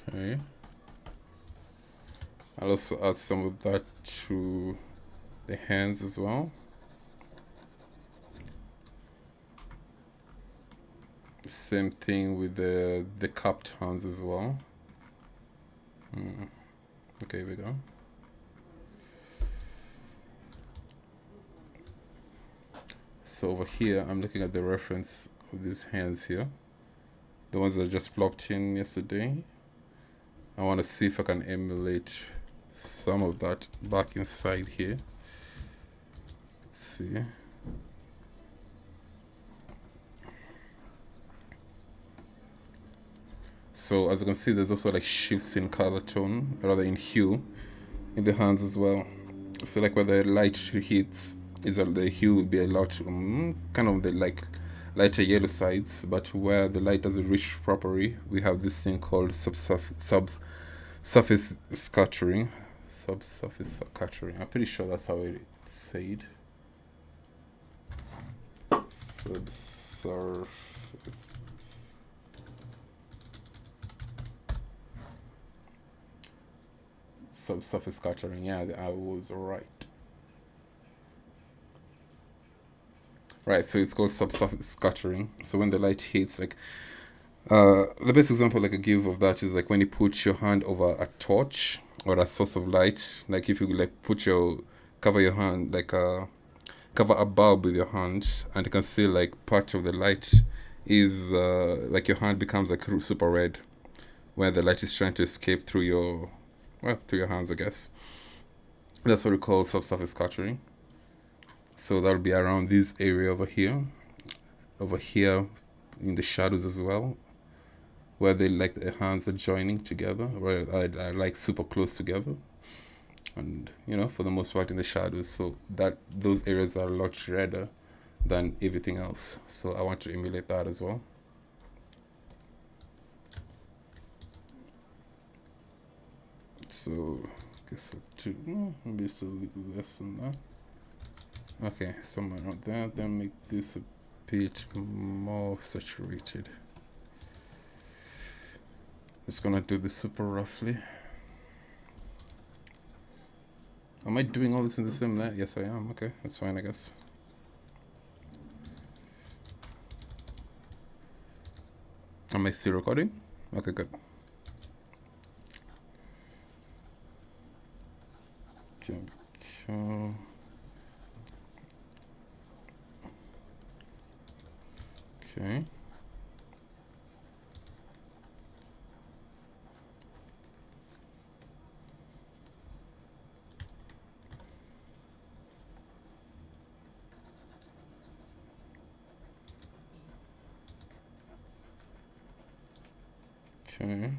S1: Okay. I'll also add some of that to the hands as well. Same thing with the cupped hands as well. Okay, we go. So over here, I'm looking at the reference of these hands here, the ones that I just plopped in yesterday. I want to see if I can emulate some of that back inside here. Let's see. So as you can see, there's also like shifts in color tone, rather in hue, in the hands as well. So like where the light hits, is that the hue will be a lot kind of the like lighter yellow sides, but where the light doesn't reach properly, we have this thing called subsurface scattering. Subsurface scattering. I'm pretty sure that's how it's said. Subsurface. Subsurface scattering. Yeah, I was right. Right, so it's called subsurface scattering. So when the light hits, like the best example I could give of that is like when you put your hand over a torch or a source of light. Like if you like cover your hand, like cover a bulb with your hand, and you can see like part of the light is like your hand becomes like super red, where the light is trying to escape through your hands, I guess. That's what we call subsurface scattering. So that'll be around this area over here in the shadows as well, where they like the hands are joining together, where are like super close together, and for the most part in the shadows. So that those areas are a lot redder than everything else. So I want to emulate that as well. So I guess maybe it's a little less than that. Okay, somewhere around there. Then make this a bit more saturated. Just gonna do this super roughly. Am I doing all this in the same layer? Yes, I am. Okay, that's fine, I guess. Am I still recording? Okay, good. Okay. Okay. Okay.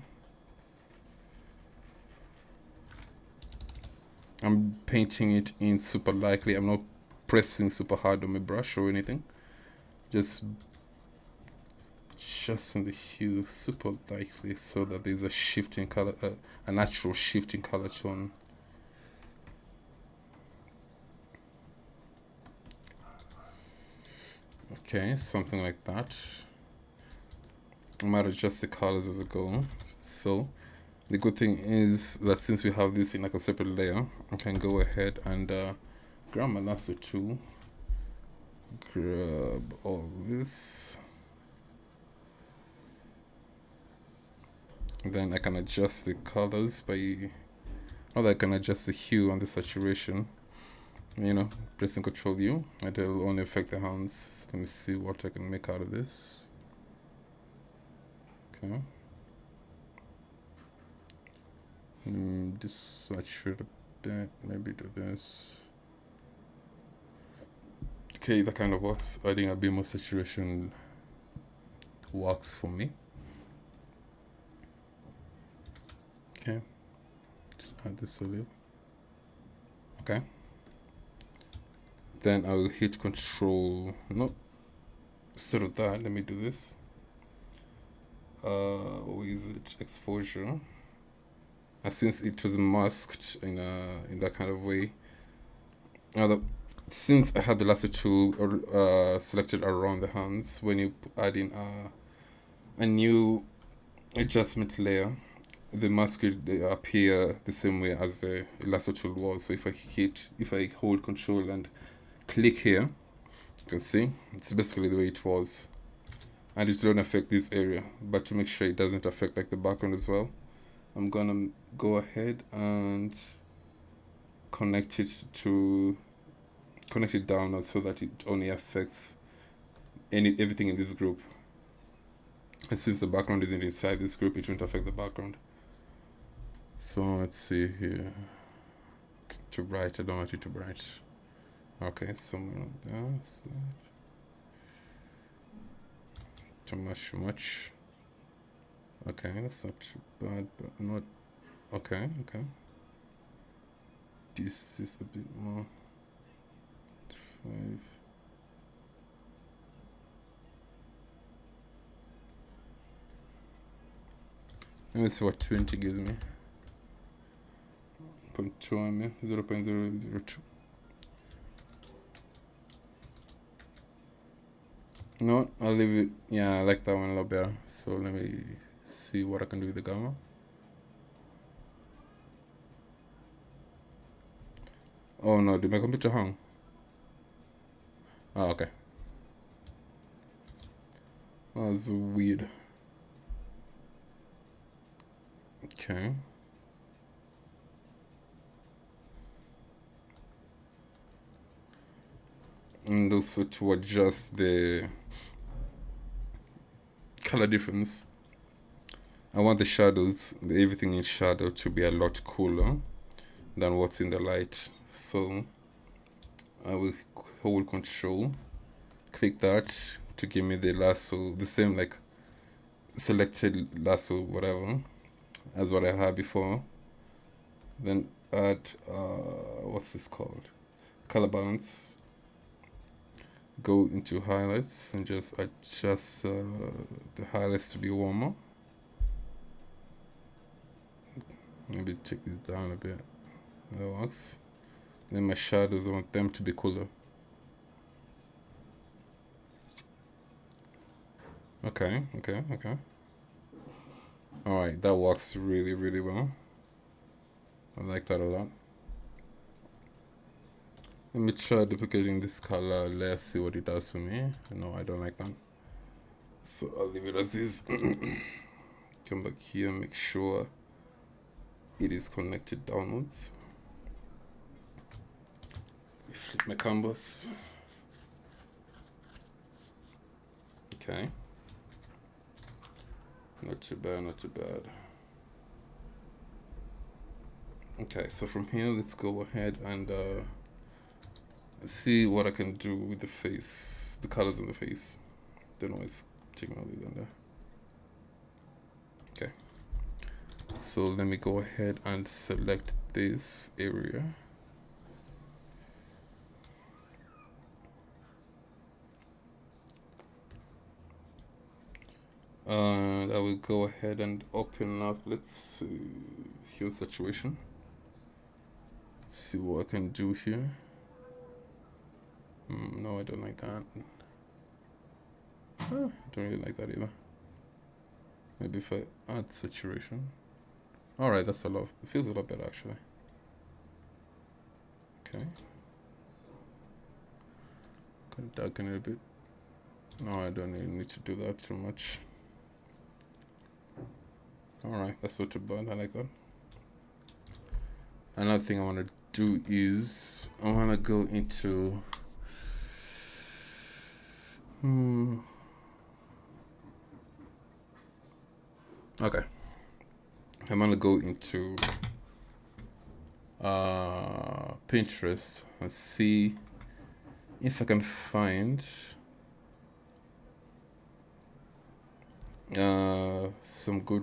S1: I'm painting it in super lightly. I'm not pressing super hard on my brush or anything. Just in the hue super lightly, so that there's a shift in color, a natural shift in color tone. Okay, something like that. I might adjust the colors as I go. So the good thing is that since we have this in like a separate layer, I can go ahead and grab my lasso tool, grab all this, and then I can adjust the colors I can adjust the hue and the saturation, pressing Control U, and it'll only affect the hands. So let me see what I can make out of this. Okay. Just saturate a bit, maybe do this. Okay, that kind of works. Adding a bit more saturation works for me. Okay, just add this a little. Okay. Then I will hit control. No, instead of that, let me do this. What is it? Exposure. And since it was masked in that kind of way, since I had the lasso tool selected around the hands, when you add in a new adjustment layer, the mask will appear the same way as the lasso tool was. So if I hold control and click here, you can see it's basically the way it was, and it don't affect this area. But to make sure it doesn't affect like the background as well, I'm gonna go ahead and connect it down so that it only affects everything in this group. And since the background isn't inside this group, it won't affect the background. So let's see here. Too bright, I don't want it too bright. Okay, somewhere like that. So too much. Okay, that's not too bad, but not okay. This is a bit more. 5. Let me see what 20 gives me. 0.2 0.002. No, I'll leave it. Yeah, I like that one a lot better. So let me see what I can do with the gamma. Oh no, did my computer hang? Oh, okay. That's weird. Okay. And also to adjust the color difference, I want the shadows, everything in shadow, to be a lot cooler than what's in the light. So I will hold control, click that to give me the lasso, the same like selected lasso, whatever, as what I had before. Then add what's this called? Color balance. Go into highlights and just adjust the highlights to be warmer. Maybe take this down a bit. That works. Then my shadows, I want them to be cooler. Okay. Alright, that works really, really well. I like that a lot. Let me try duplicating this color. Let's see what it does for me. No, I don't like that. So I'll leave it as is. Come back here, make sure it is connected downwards. Flip my canvas. Okay. Not too bad. Okay, so from here, let's go ahead and see what I can do with the face, the colors on the face. Don't know what's taking all the there. Okay. So let me go ahead and select this area. And I will go ahead and open up, let's see, hue saturation. See what I can do here. No, I don't like that. I don't really like that either. Maybe if I add saturation. Alright, that's a lot. It feels a lot better actually. Okay. Can darken it a bit. No, I don't even need to do that too much. Alright, that's not too bad. I like that. Another thing I want to do is I want to go into okay, I'm gonna go into Pinterest and see if I can find some good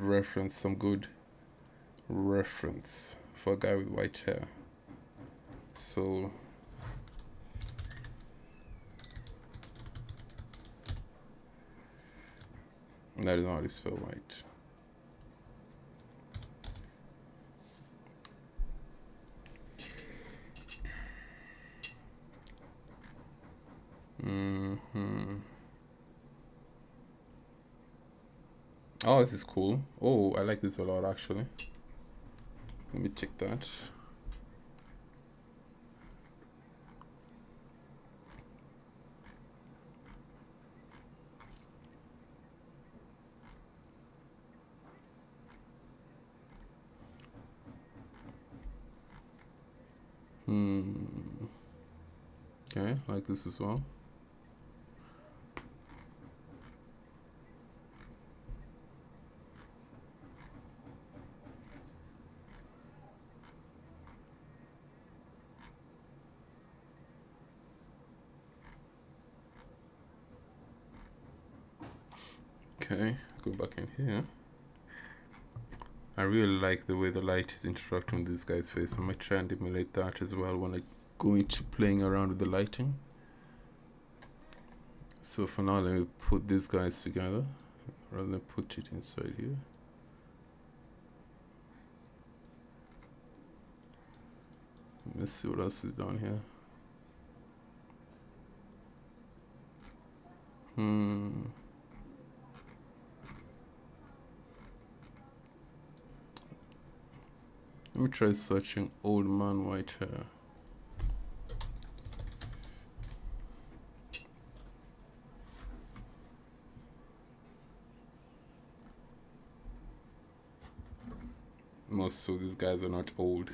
S1: reference for a guy with white hair. So That is not how to spell white. Oh, this is cool. Oh, I like this a lot actually. Let me check that. Okay, I like this as well. Okay, go back in here. I really like the way the light is interacting with this guy's face. I might try and emulate that as well when I go into playing around with the lighting. So for now, let me put these guys together rather than put it inside here. Let's see what else is down here. Let me try searching old man white hair. Most of these guys are not old.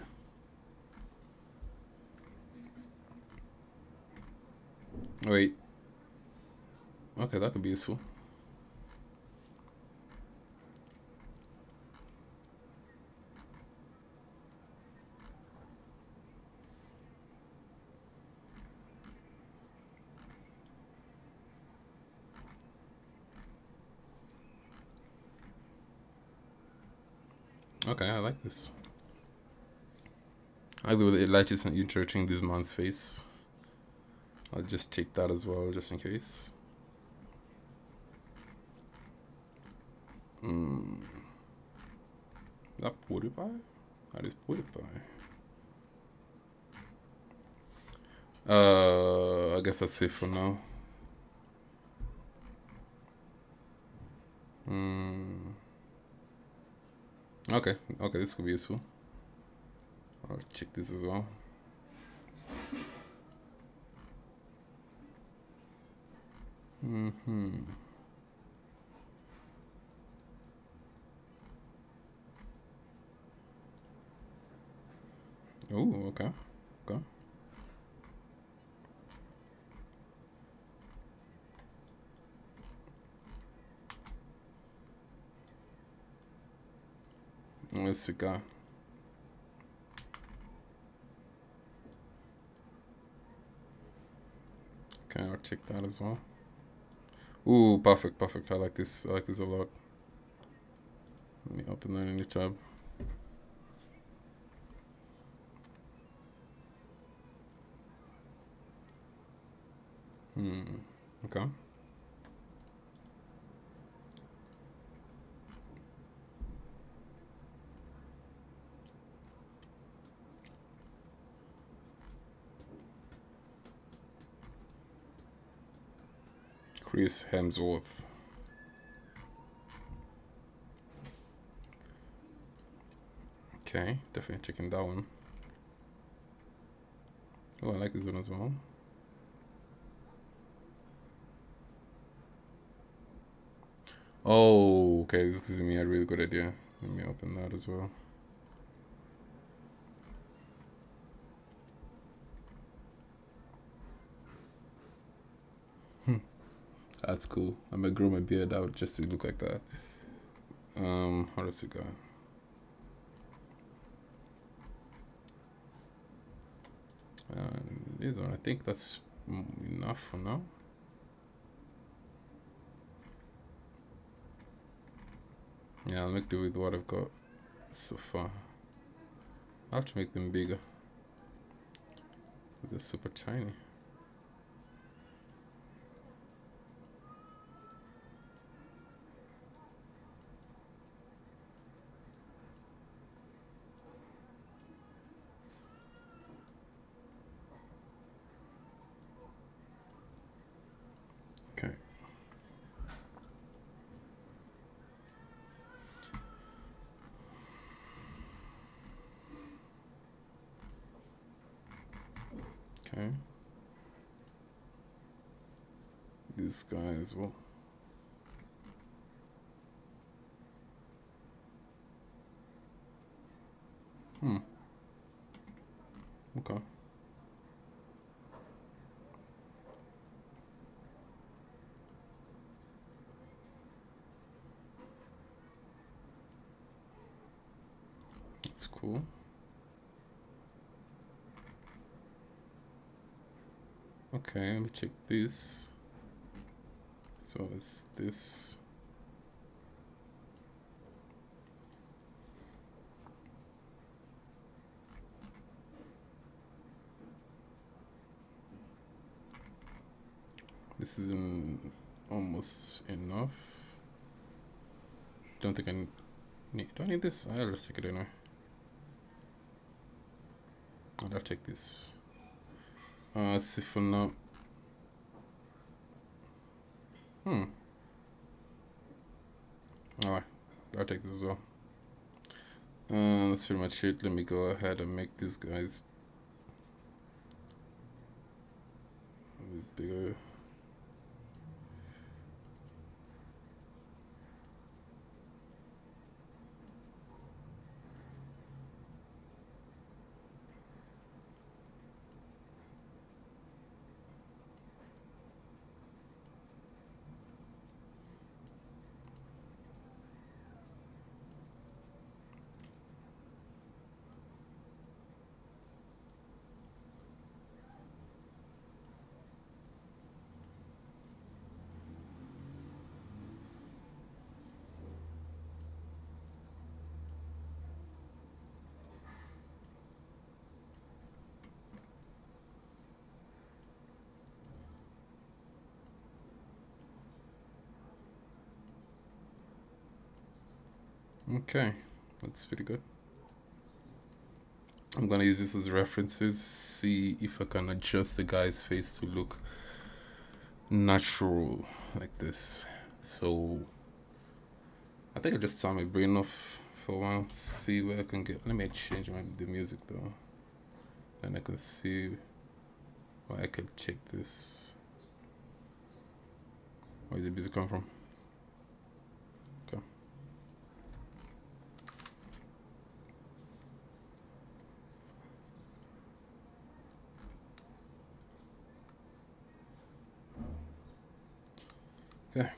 S1: Wait. Okay, that could be useful. Okay, I like this. I like the way the light is interacting this man's face. I'll just take that as well, just in case. That PewDiePie? That is PewDiePie. I guess that's it for now. Okay, this could be useful. I'll check this as well. Oh, okay. Let's see. Okay, I'll check that as well. Ooh, perfect. I like this. I like this a lot. Let me open that in the tab. Okay. Chris Hemsworth. Okay, definitely checking that one. Oh, I like this one as well. Oh, okay, this gives me a really good idea. Let me open that as well. That's cool. I might grow my beard out just to look like that. How does it go? This one, I think that's enough for now. Yeah, I'll make do with what I've got so far. I have to make them bigger. They're super tiny. this guy as well. Okay. That's cool. Okay, let me check this. So it's this. This is almost enough. Don't think I need. Do I need this? I'll just take it anyway. I'll take this. Let's see for now. Alright, I'll take this as well. That's pretty much it. Let me go ahead and make these guys bigger. Okay, that's pretty good. I'm gonna use this as references, see if I can adjust the guy's face to look natural like this. So I think I just turn my brain off for a while, see where I can get. Let me change the music though, and I can see where I can check this. Where did the music come from? Okay. Okay.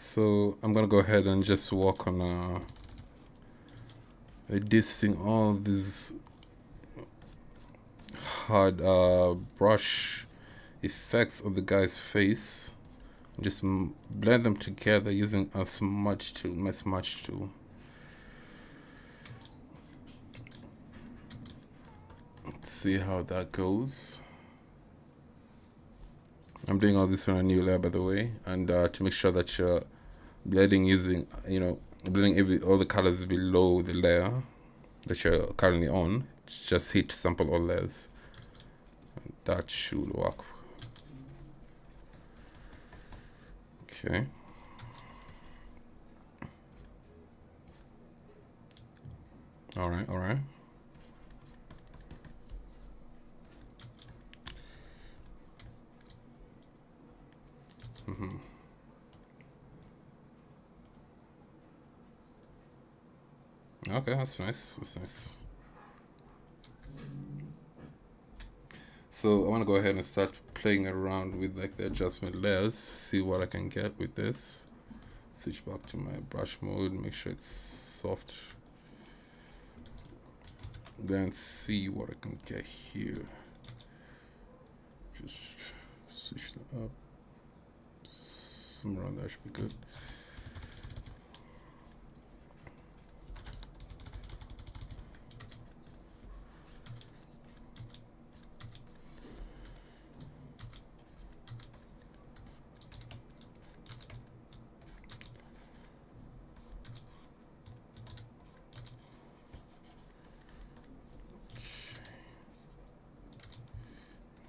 S1: So I'm gonna go ahead and just work on reducing all these hard brush effects on the guy's face. Just blend them together using a smudge tool, my smudge tool. Let's see how that goes. I'm doing all this on a new layer, by the way, and to make sure that you're blending using, blending all the colors below the layer that you're currently on. Just hit sample all layers. That should work. Okay. All right. Okay, that's nice. So I want to go ahead and start playing around with like the adjustment layers, see what I can get with this. Switch back to my brush mode, make sure it's soft. Then see what I can get here. Just switch that up. Somewhere around there should be good.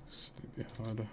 S1: Just a bit harder.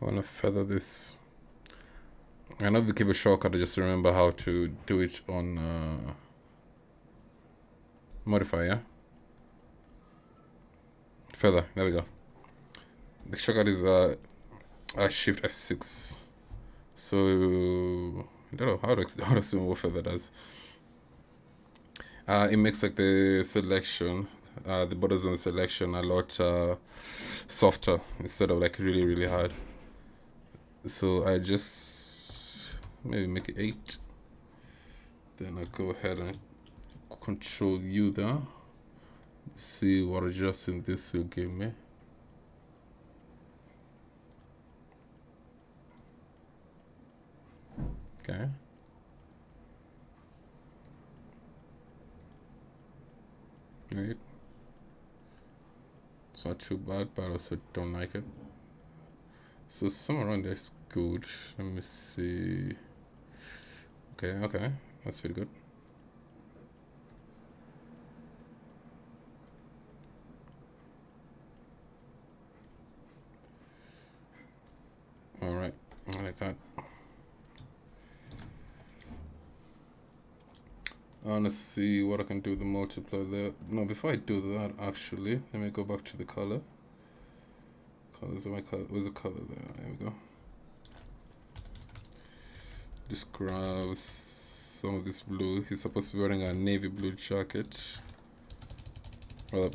S1: I want to feather this. I know the keyboard shortcut, I just remember how to do it on modify, yeah? Feather, there we go. The shortcut is Shift F6. So, I don't know how to see what feather does. It makes like the selection, the borders on the selection a lot softer instead of like really, really hard. So I just maybe make it 8. Then I go ahead and Control U there. See what adjusting this will give me. Okay. Right. It's not too bad, but I also don't like it. So somewhere around there is good. Let me see. Okay, that's pretty good. Alright, I like that. I want to see what I can do with the multiply there. No, before I do that, actually, let me go back to the color. Colors, where's the color there? There we go. Just grab some of this blue. He's supposed to be wearing a navy blue jacket. Well,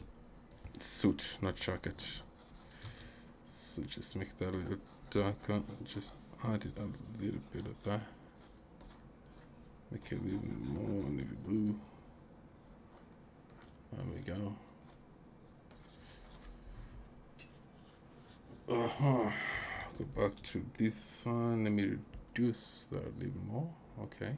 S1: suit, not jacket. So just make that a little darker. Just add it a little bit of that. Make it a little more navy blue. There we go. Go back to this one. Let me reduce that a little more. Okay.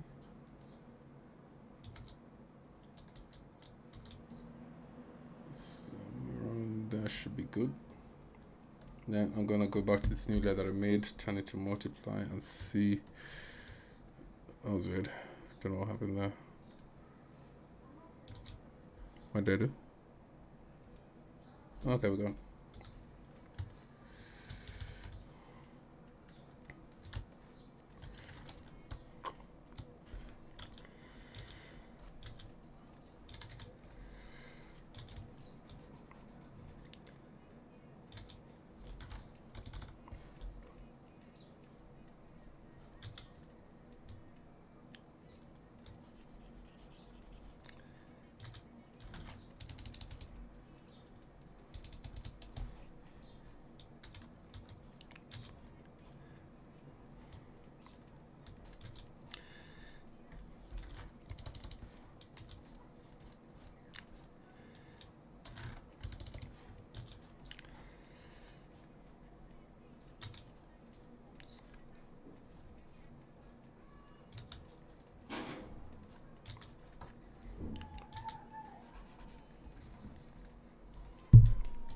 S1: That should be good. Then I'm gonna go back to this new layer that I made, turn it to multiply, and see. That was weird. Don't know what happened there. What did I do? Okay, we're done.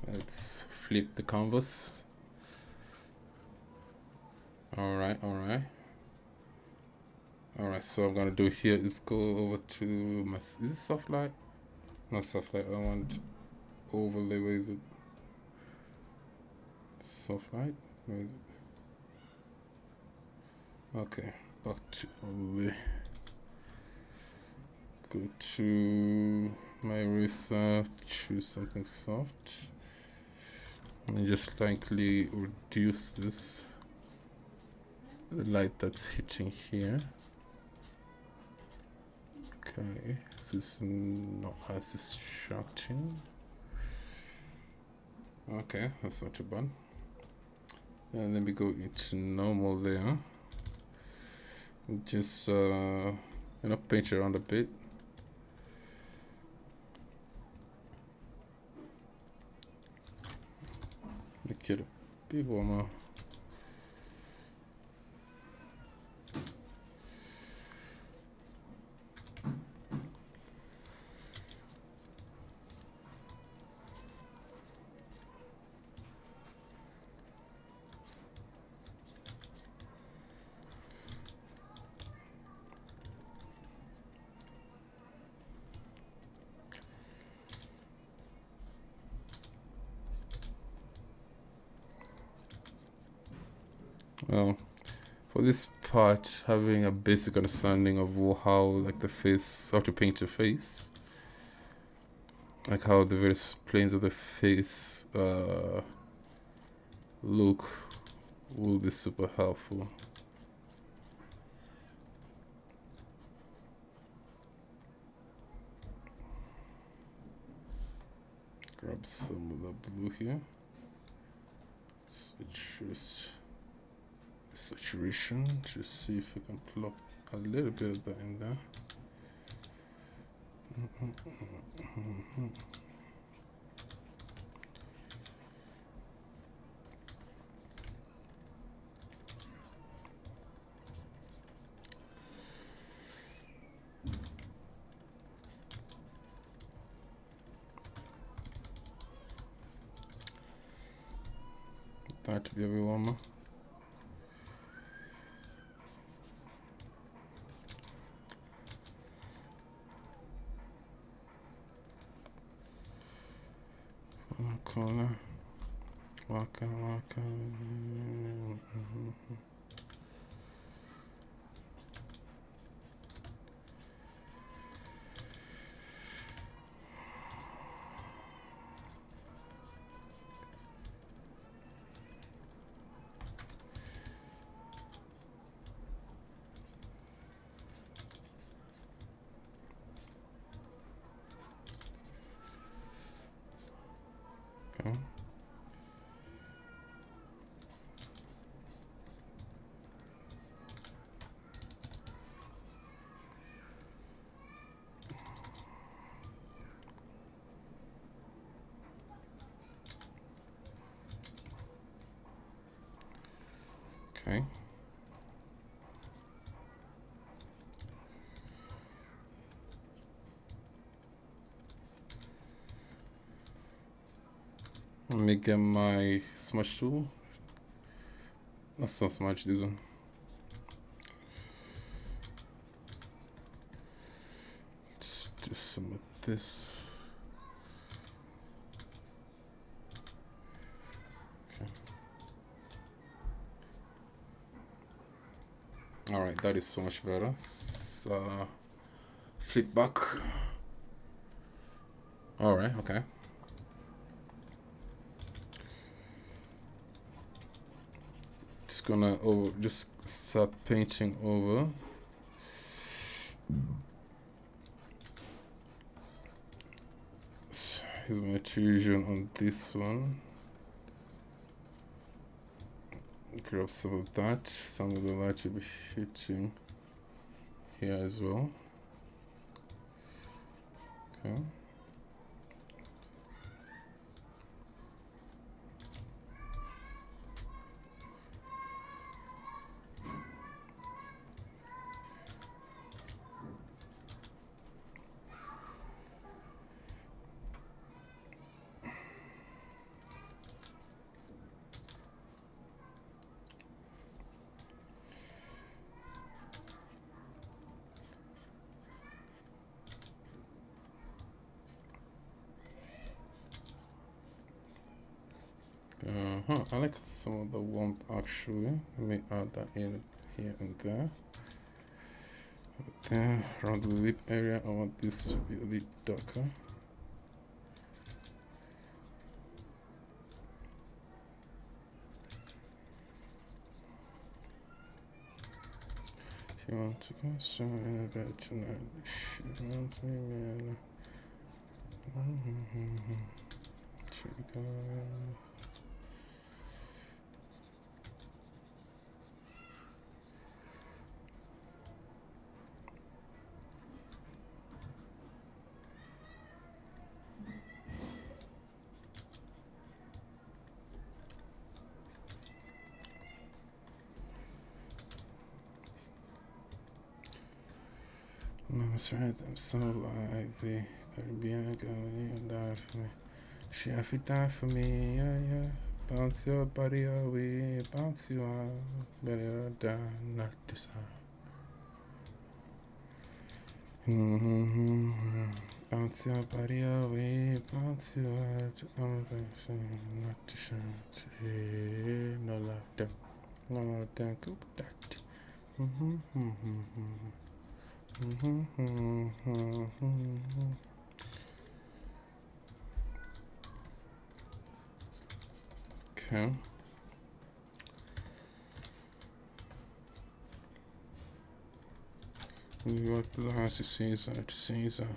S1: Let's flip the canvas. Alright, so I'm gonna do here is go over to my, is it soft light? Not soft light, I want overlay. Where is it? Soft light? Where is it? Okay, back to overlay. Go to my eraser, choose something soft, and just slightly reduce this, the light that's hitting here. Okay, this is not as distracting. Okay, that's not too bad. And let me go into normal there. Just paint around a bit. Make it a bit warmer. Well, for this part, having a basic understanding of how like the face, how to paint your face, like how the various planes of the face look, will be super helpful. Grab some of the blue here. Adjust saturation. Just see if we can plop a little bit of that in there. That to be a bit warmer. Corner. Waka waka. Okay. Okay. Let me get my smudge tool. That's not smudge, this one. Let's do some of this. Okay. Alright, that is so much better. Flip back. Alright, okay. Just gonna just start painting over. Here's my extrusion on this one. Grab some of that. Some of the light will be hitting here as well. Okay. I like some of the warmth actually. Let me add that in here and there. There, around the lip area, I want this to be a bit darker. She wants to go somewhere in a bed tonight. She wants me, man. She go. Mama's right, I'm so lively. Caribbean girl, you die for me. She have to die for me, yeah, yeah. Bounce your body away, bounce you out. Better die, not this time. Bounce your body away, bounce you out. I'm not to shine, no laughter. No, thank you. That. Mm-hmm, mm-hmm, mm-hmm, mm-hmm, mm-hmm. Okay. You got the house to Caesar, to Caesar.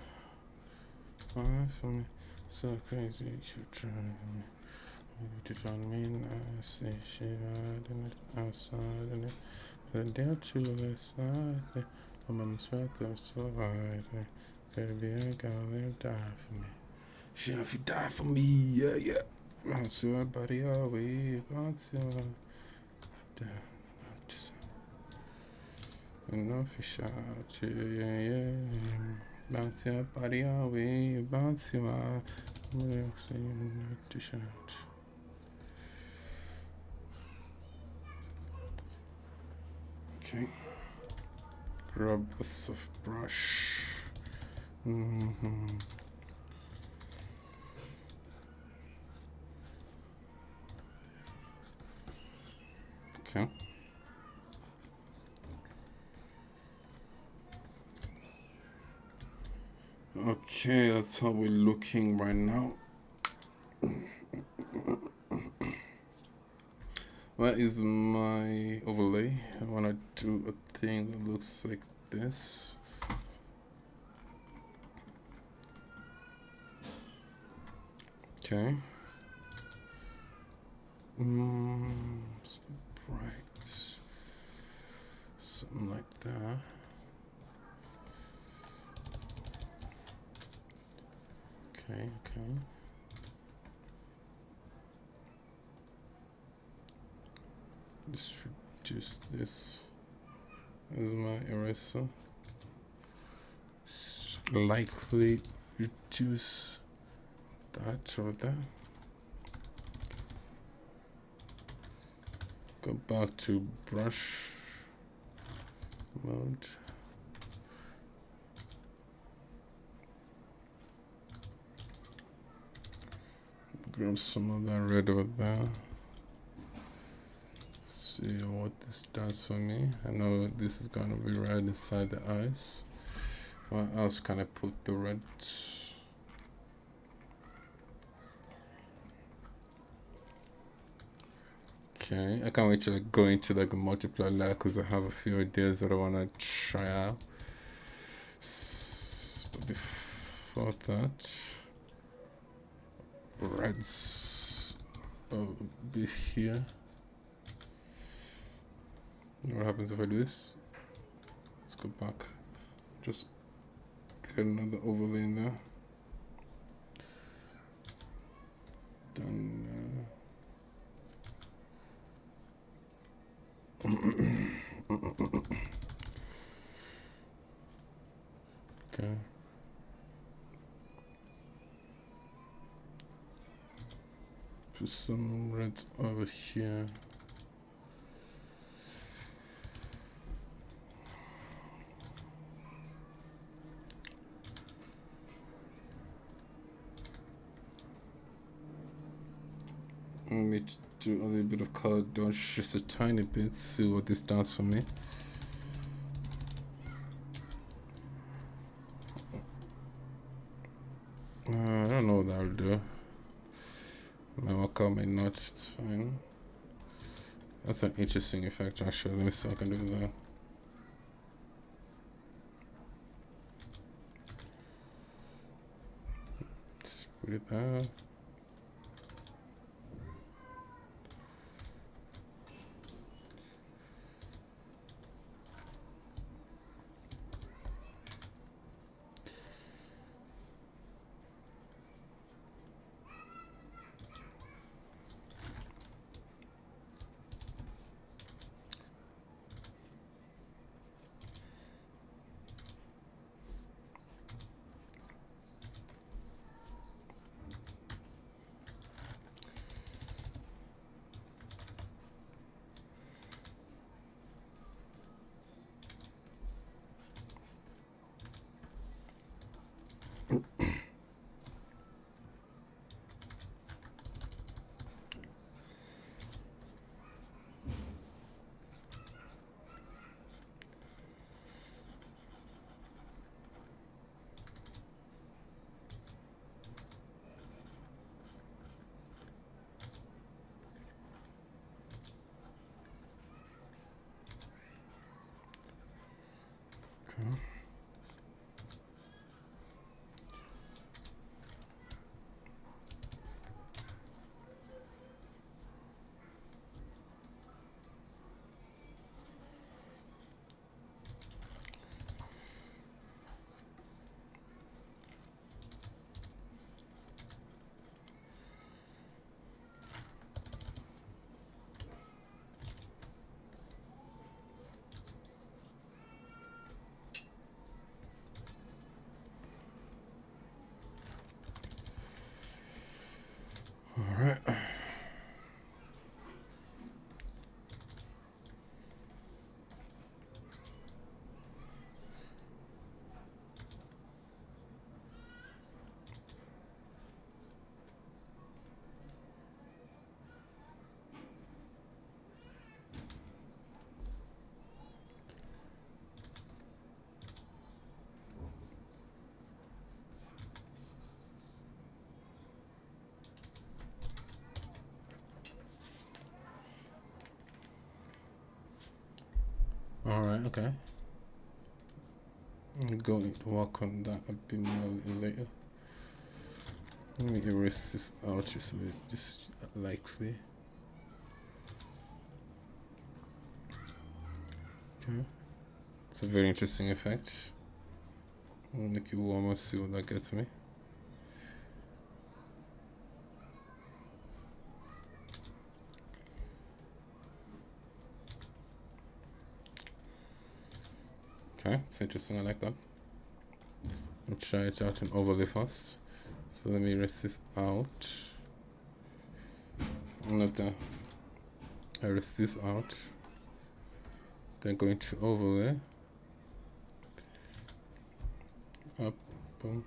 S1: Alright, for me. So crazy, you trying me. You trying me now. Say shit out in it, outside in it. And there to the side. I'm on the sweat, I'm so hard. Baby, I gotta die for me. She have to die for me, yeah, yeah. Bounce your body away, bounce your. Just enough fish out, yeah, yeah. Bounce your body away, bounce your. To shout. Okay. Grab a soft brush. Mm-hmm. Okay. Okay, that's how we're looking right now. Where is my overlay? I want to do a thing that looks like this. Okay. So bright. Something like that. Okay. Just reduce this as my eraser. Slightly reduce that or that. Go back to brush mode. Grab some of that red over there. See what this does for me. I know this is gonna be right inside the eyes. Where else can I put the red? Okay, I can't wait to go into like the multiply layer because I have a few ideas that I wanna try out. But before that, reds will be here. What happens if I do this? Let's go back. Just get another overlay in there. Done. Okay. Put some red over here. Let me do a little bit of color dodge, just a tiny bit, see what this does for me. I don't know what that'll do. My work out may not, it's fine. That's an interesting effect actually. Let me see what I can do with that. Just put it there. All right. All right. Okay. I'm going to work on that a bit more later. Let me erase this out just so it just likely. Okay. It's a very interesting effect. I'll make it warmer, see what that gets me. Okay, it's interesting, I like that. I'll try it out in overlay first. So let me erase this out. Not that. I erase this out. Then go into overlay. Up, boom.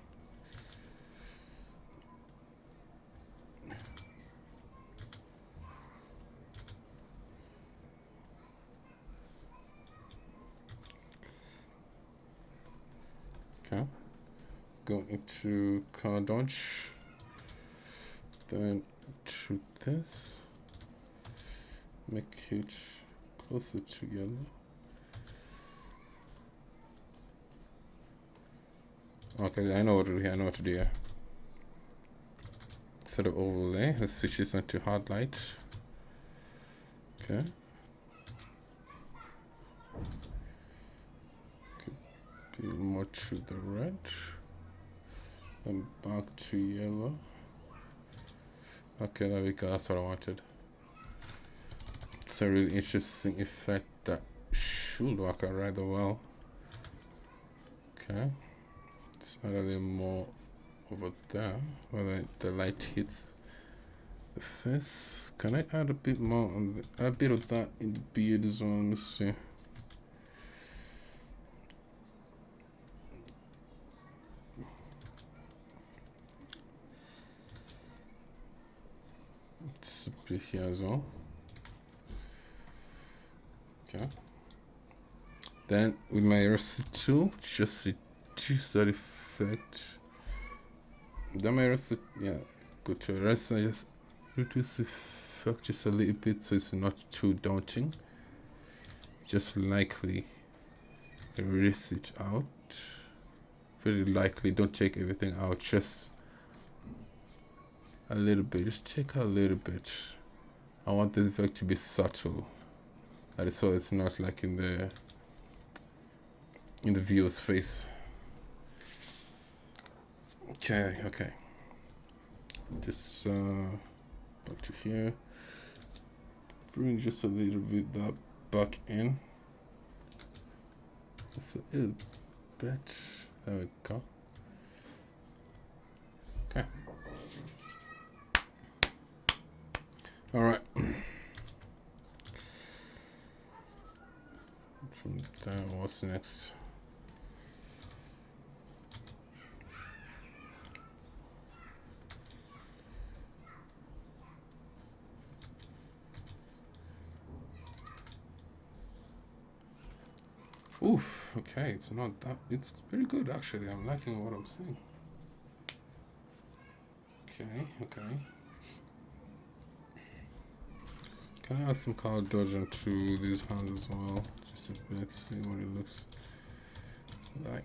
S1: Okay. Go into color dodge. Then to this. Make it closer to yellow. Okay, I know what to do here. I know what to do here. Set of overlay. Let's switch this on to hard light. Okay. Could be more to the red. And back to yellow. Okay, there we go. That's what I wanted. It's a really interesting effect that should work out rather well. Okay. Let's add a little more over there where the light hits the face. Can I add a bit more on a bit of that in the beard as well? Let's see. It's a bit here as well. Okay. Then with my eraser tool, just reduce that effect. Then my eraser, yeah, go to eraser, just reduce the effect just a little bit so it's not too daunting. Just lightly erase it out. Very lightly, don't take everything out, just a little bit, just take a little bit. I want the effect to be subtle. That is so it's not like in the viewer's face. Okay. Just back to here. Bring just a little bit that back in. Just a little bit. There we go. Okay. All right. From there, what's next? Oof, okay, it's not that, it's very good actually. I'm liking what I'm seeing. Okay. Can I add some color dodge onto these hands as well? Just a bit, see what it looks. like.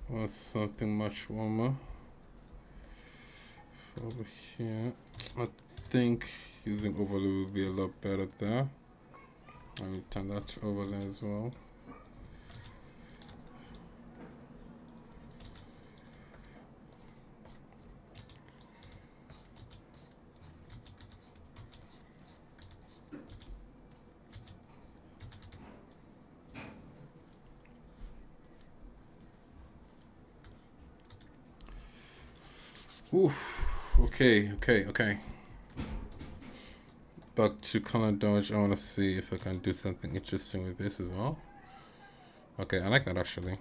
S1: What's something much warmer over here? I think using overlay will be a lot better there. I will turn that to overlay as well. Oof. Okay. Back to color dodge. I want to see if I can do something interesting with this as well. Okay, I like that actually.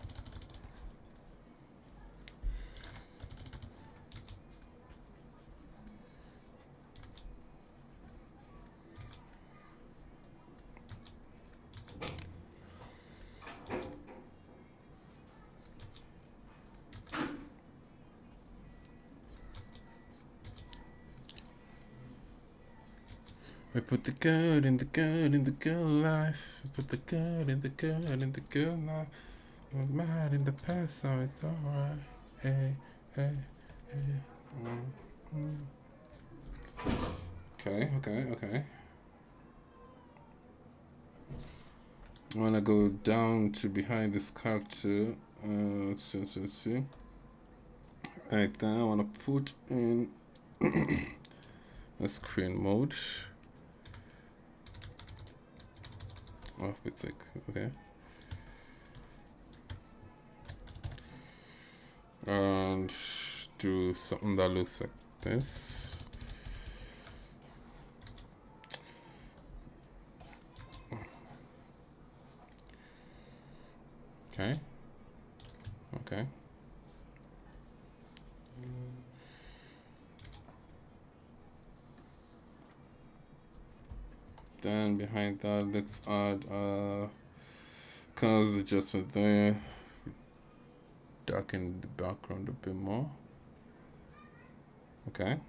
S1: We put the good in the good in the good life. We put the good in the good in the good life. We're mad in the past, so it's alright. Hey, hey, hey. Okay. I wanna go down to behind this character. Let's see. Right then, I wanna put in a screen mode. Oh, it's like, okay. And do something that looks like this. Okay. Then behind that, let's add colors adjustment there. Darken the background a bit more. Okay.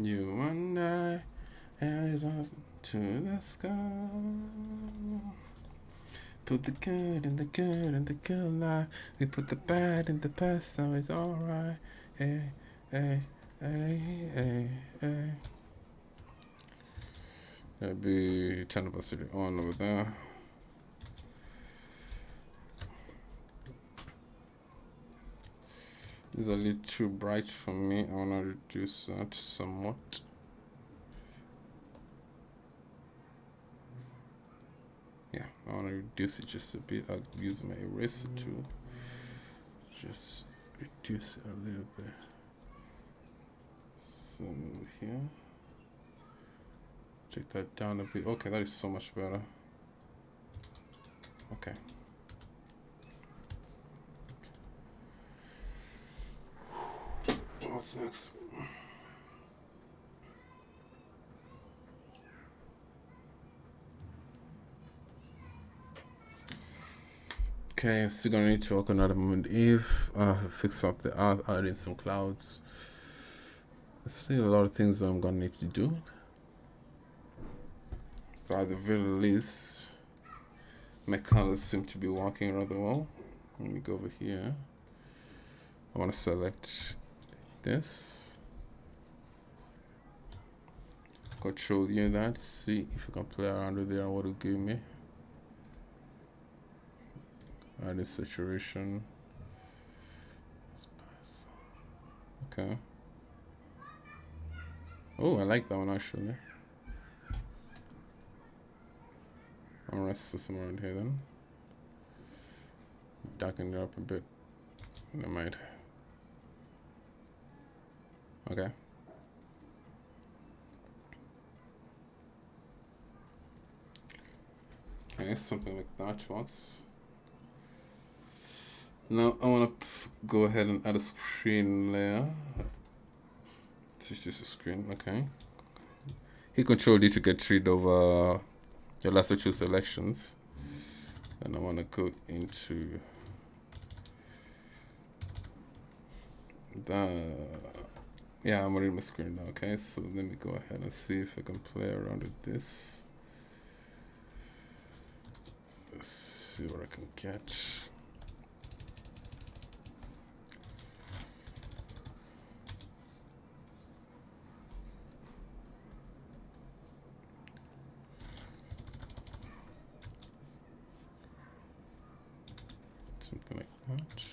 S1: You and I, eyes up to the sky. Put the good in the good and the good life. We put the bad in the past, so it's alright. Hey. That'd be 10 opacity on over there. This is a little too bright for me. I want to reduce that somewhat. Yeah, I want to reduce it just a bit. I'll use my eraser to just reduce it a little bit. So move here. Take that down a bit. Okay, that is so much better. Okay. What's next? Okay, still gonna need to work on Adam Eve, fix up the art, add in some clouds. There's still a lot of things I'm gonna need to do. But at the very least, my colors seem to be working rather well. Let me go over here. I want to select this. Control U that. See if I can play around with it and what it'll give me. Add a saturation. Okay. Oh, I like that one actually. I'll rest this around here then. Darken it up a bit. Never mind. Okay. Okay, something like that works. Now I want to go ahead and add a screen layer. This is a screen, okay. Hit Control D to get rid of your lasso tool selections. And I want to go into the, yeah, I'm already on my screen now, okay. So let me go ahead and see if I can play around with this. Let's see what I can get. Something like that.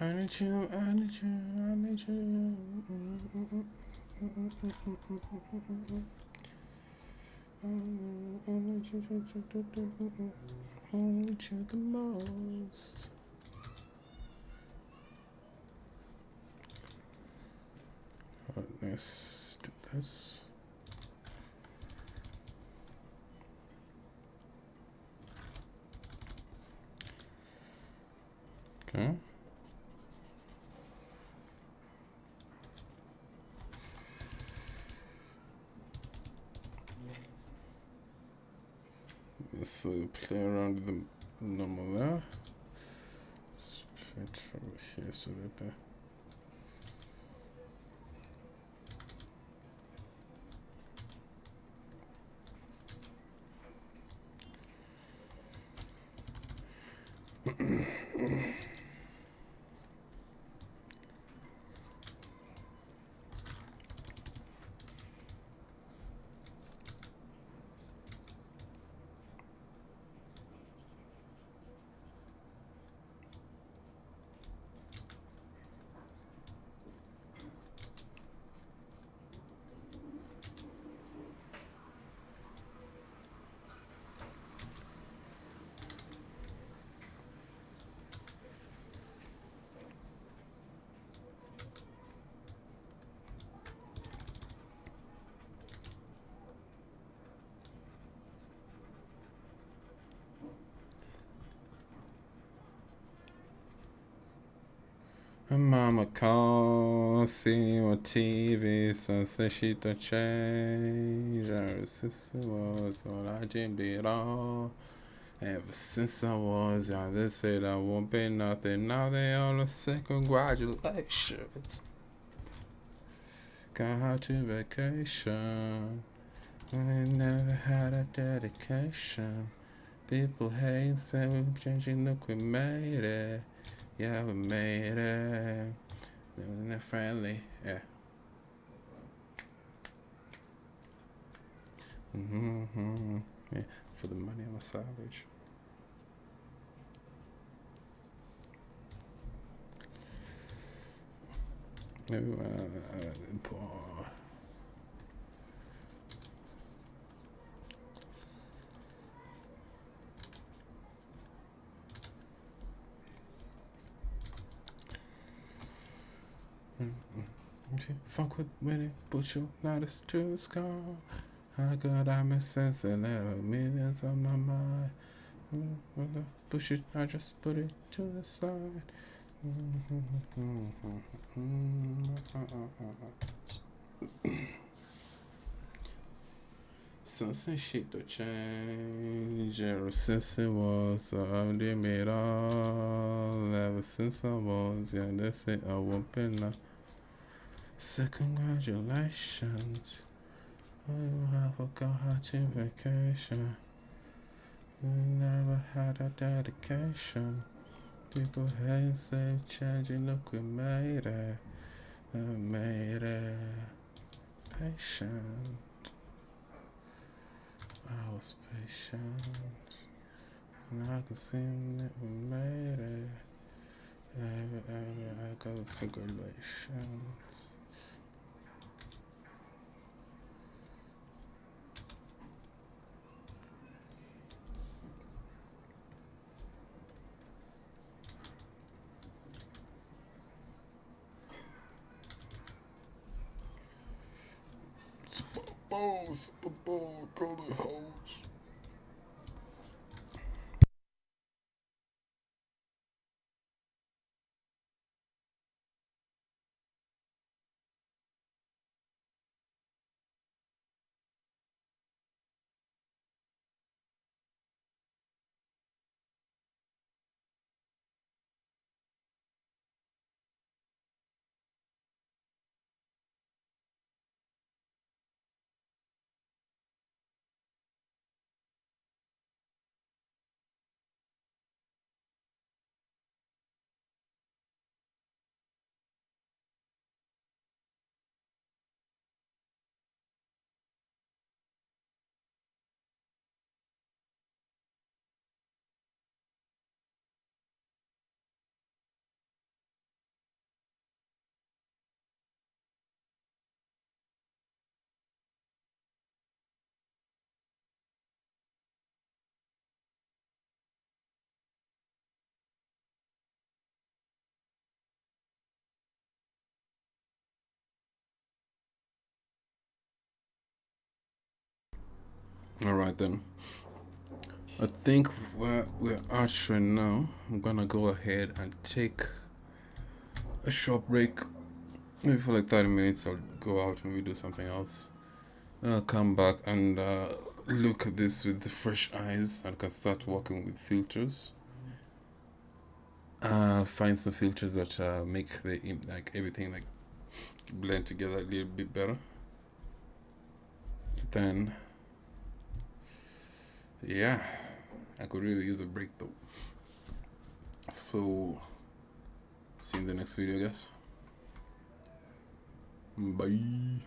S1: I need you, I need you, I need you. I need you the most. Let's do this. Okay. Let's play around with the normal there. Let's play over here so that Mama calls, see on TV, so says she to change. Her sister was all I didn't be at all. Ever since I was young, they said I won't be nothing. Now they all say congratulations. Got out to vacation. I never had a dedication. People hate, say we're changing, look, we made it. Yeah, we made it. Living it friendly, yeah. Yeah, for the money, I'm a savage. Maybe fuck with winning, but you not as true as scar. How could I miss sense and let millions on my mind? Push it, I just put it to the side. Something shit to change ever since it was I did it all. Ever since I was young, they say I won't be now. So congratulations. You have a go to vacation. You never had a dedication. People hate say changing, look we made it. I made it. Patient. I was patient. And I could see that we made it. I got congratulations. Super Bowl, call the hoes. All right then. I think we're answering now. I'm gonna go ahead and take a short break. Maybe for like 30 minutes. I'll go out, maybe do something else. Then I'll come back and look at this with fresh eyes and can start working with filters. Find some filters that make the like everything like blend together a little bit better. Then yeah, I could really use a break though. So see you in the next video, guys. Bye.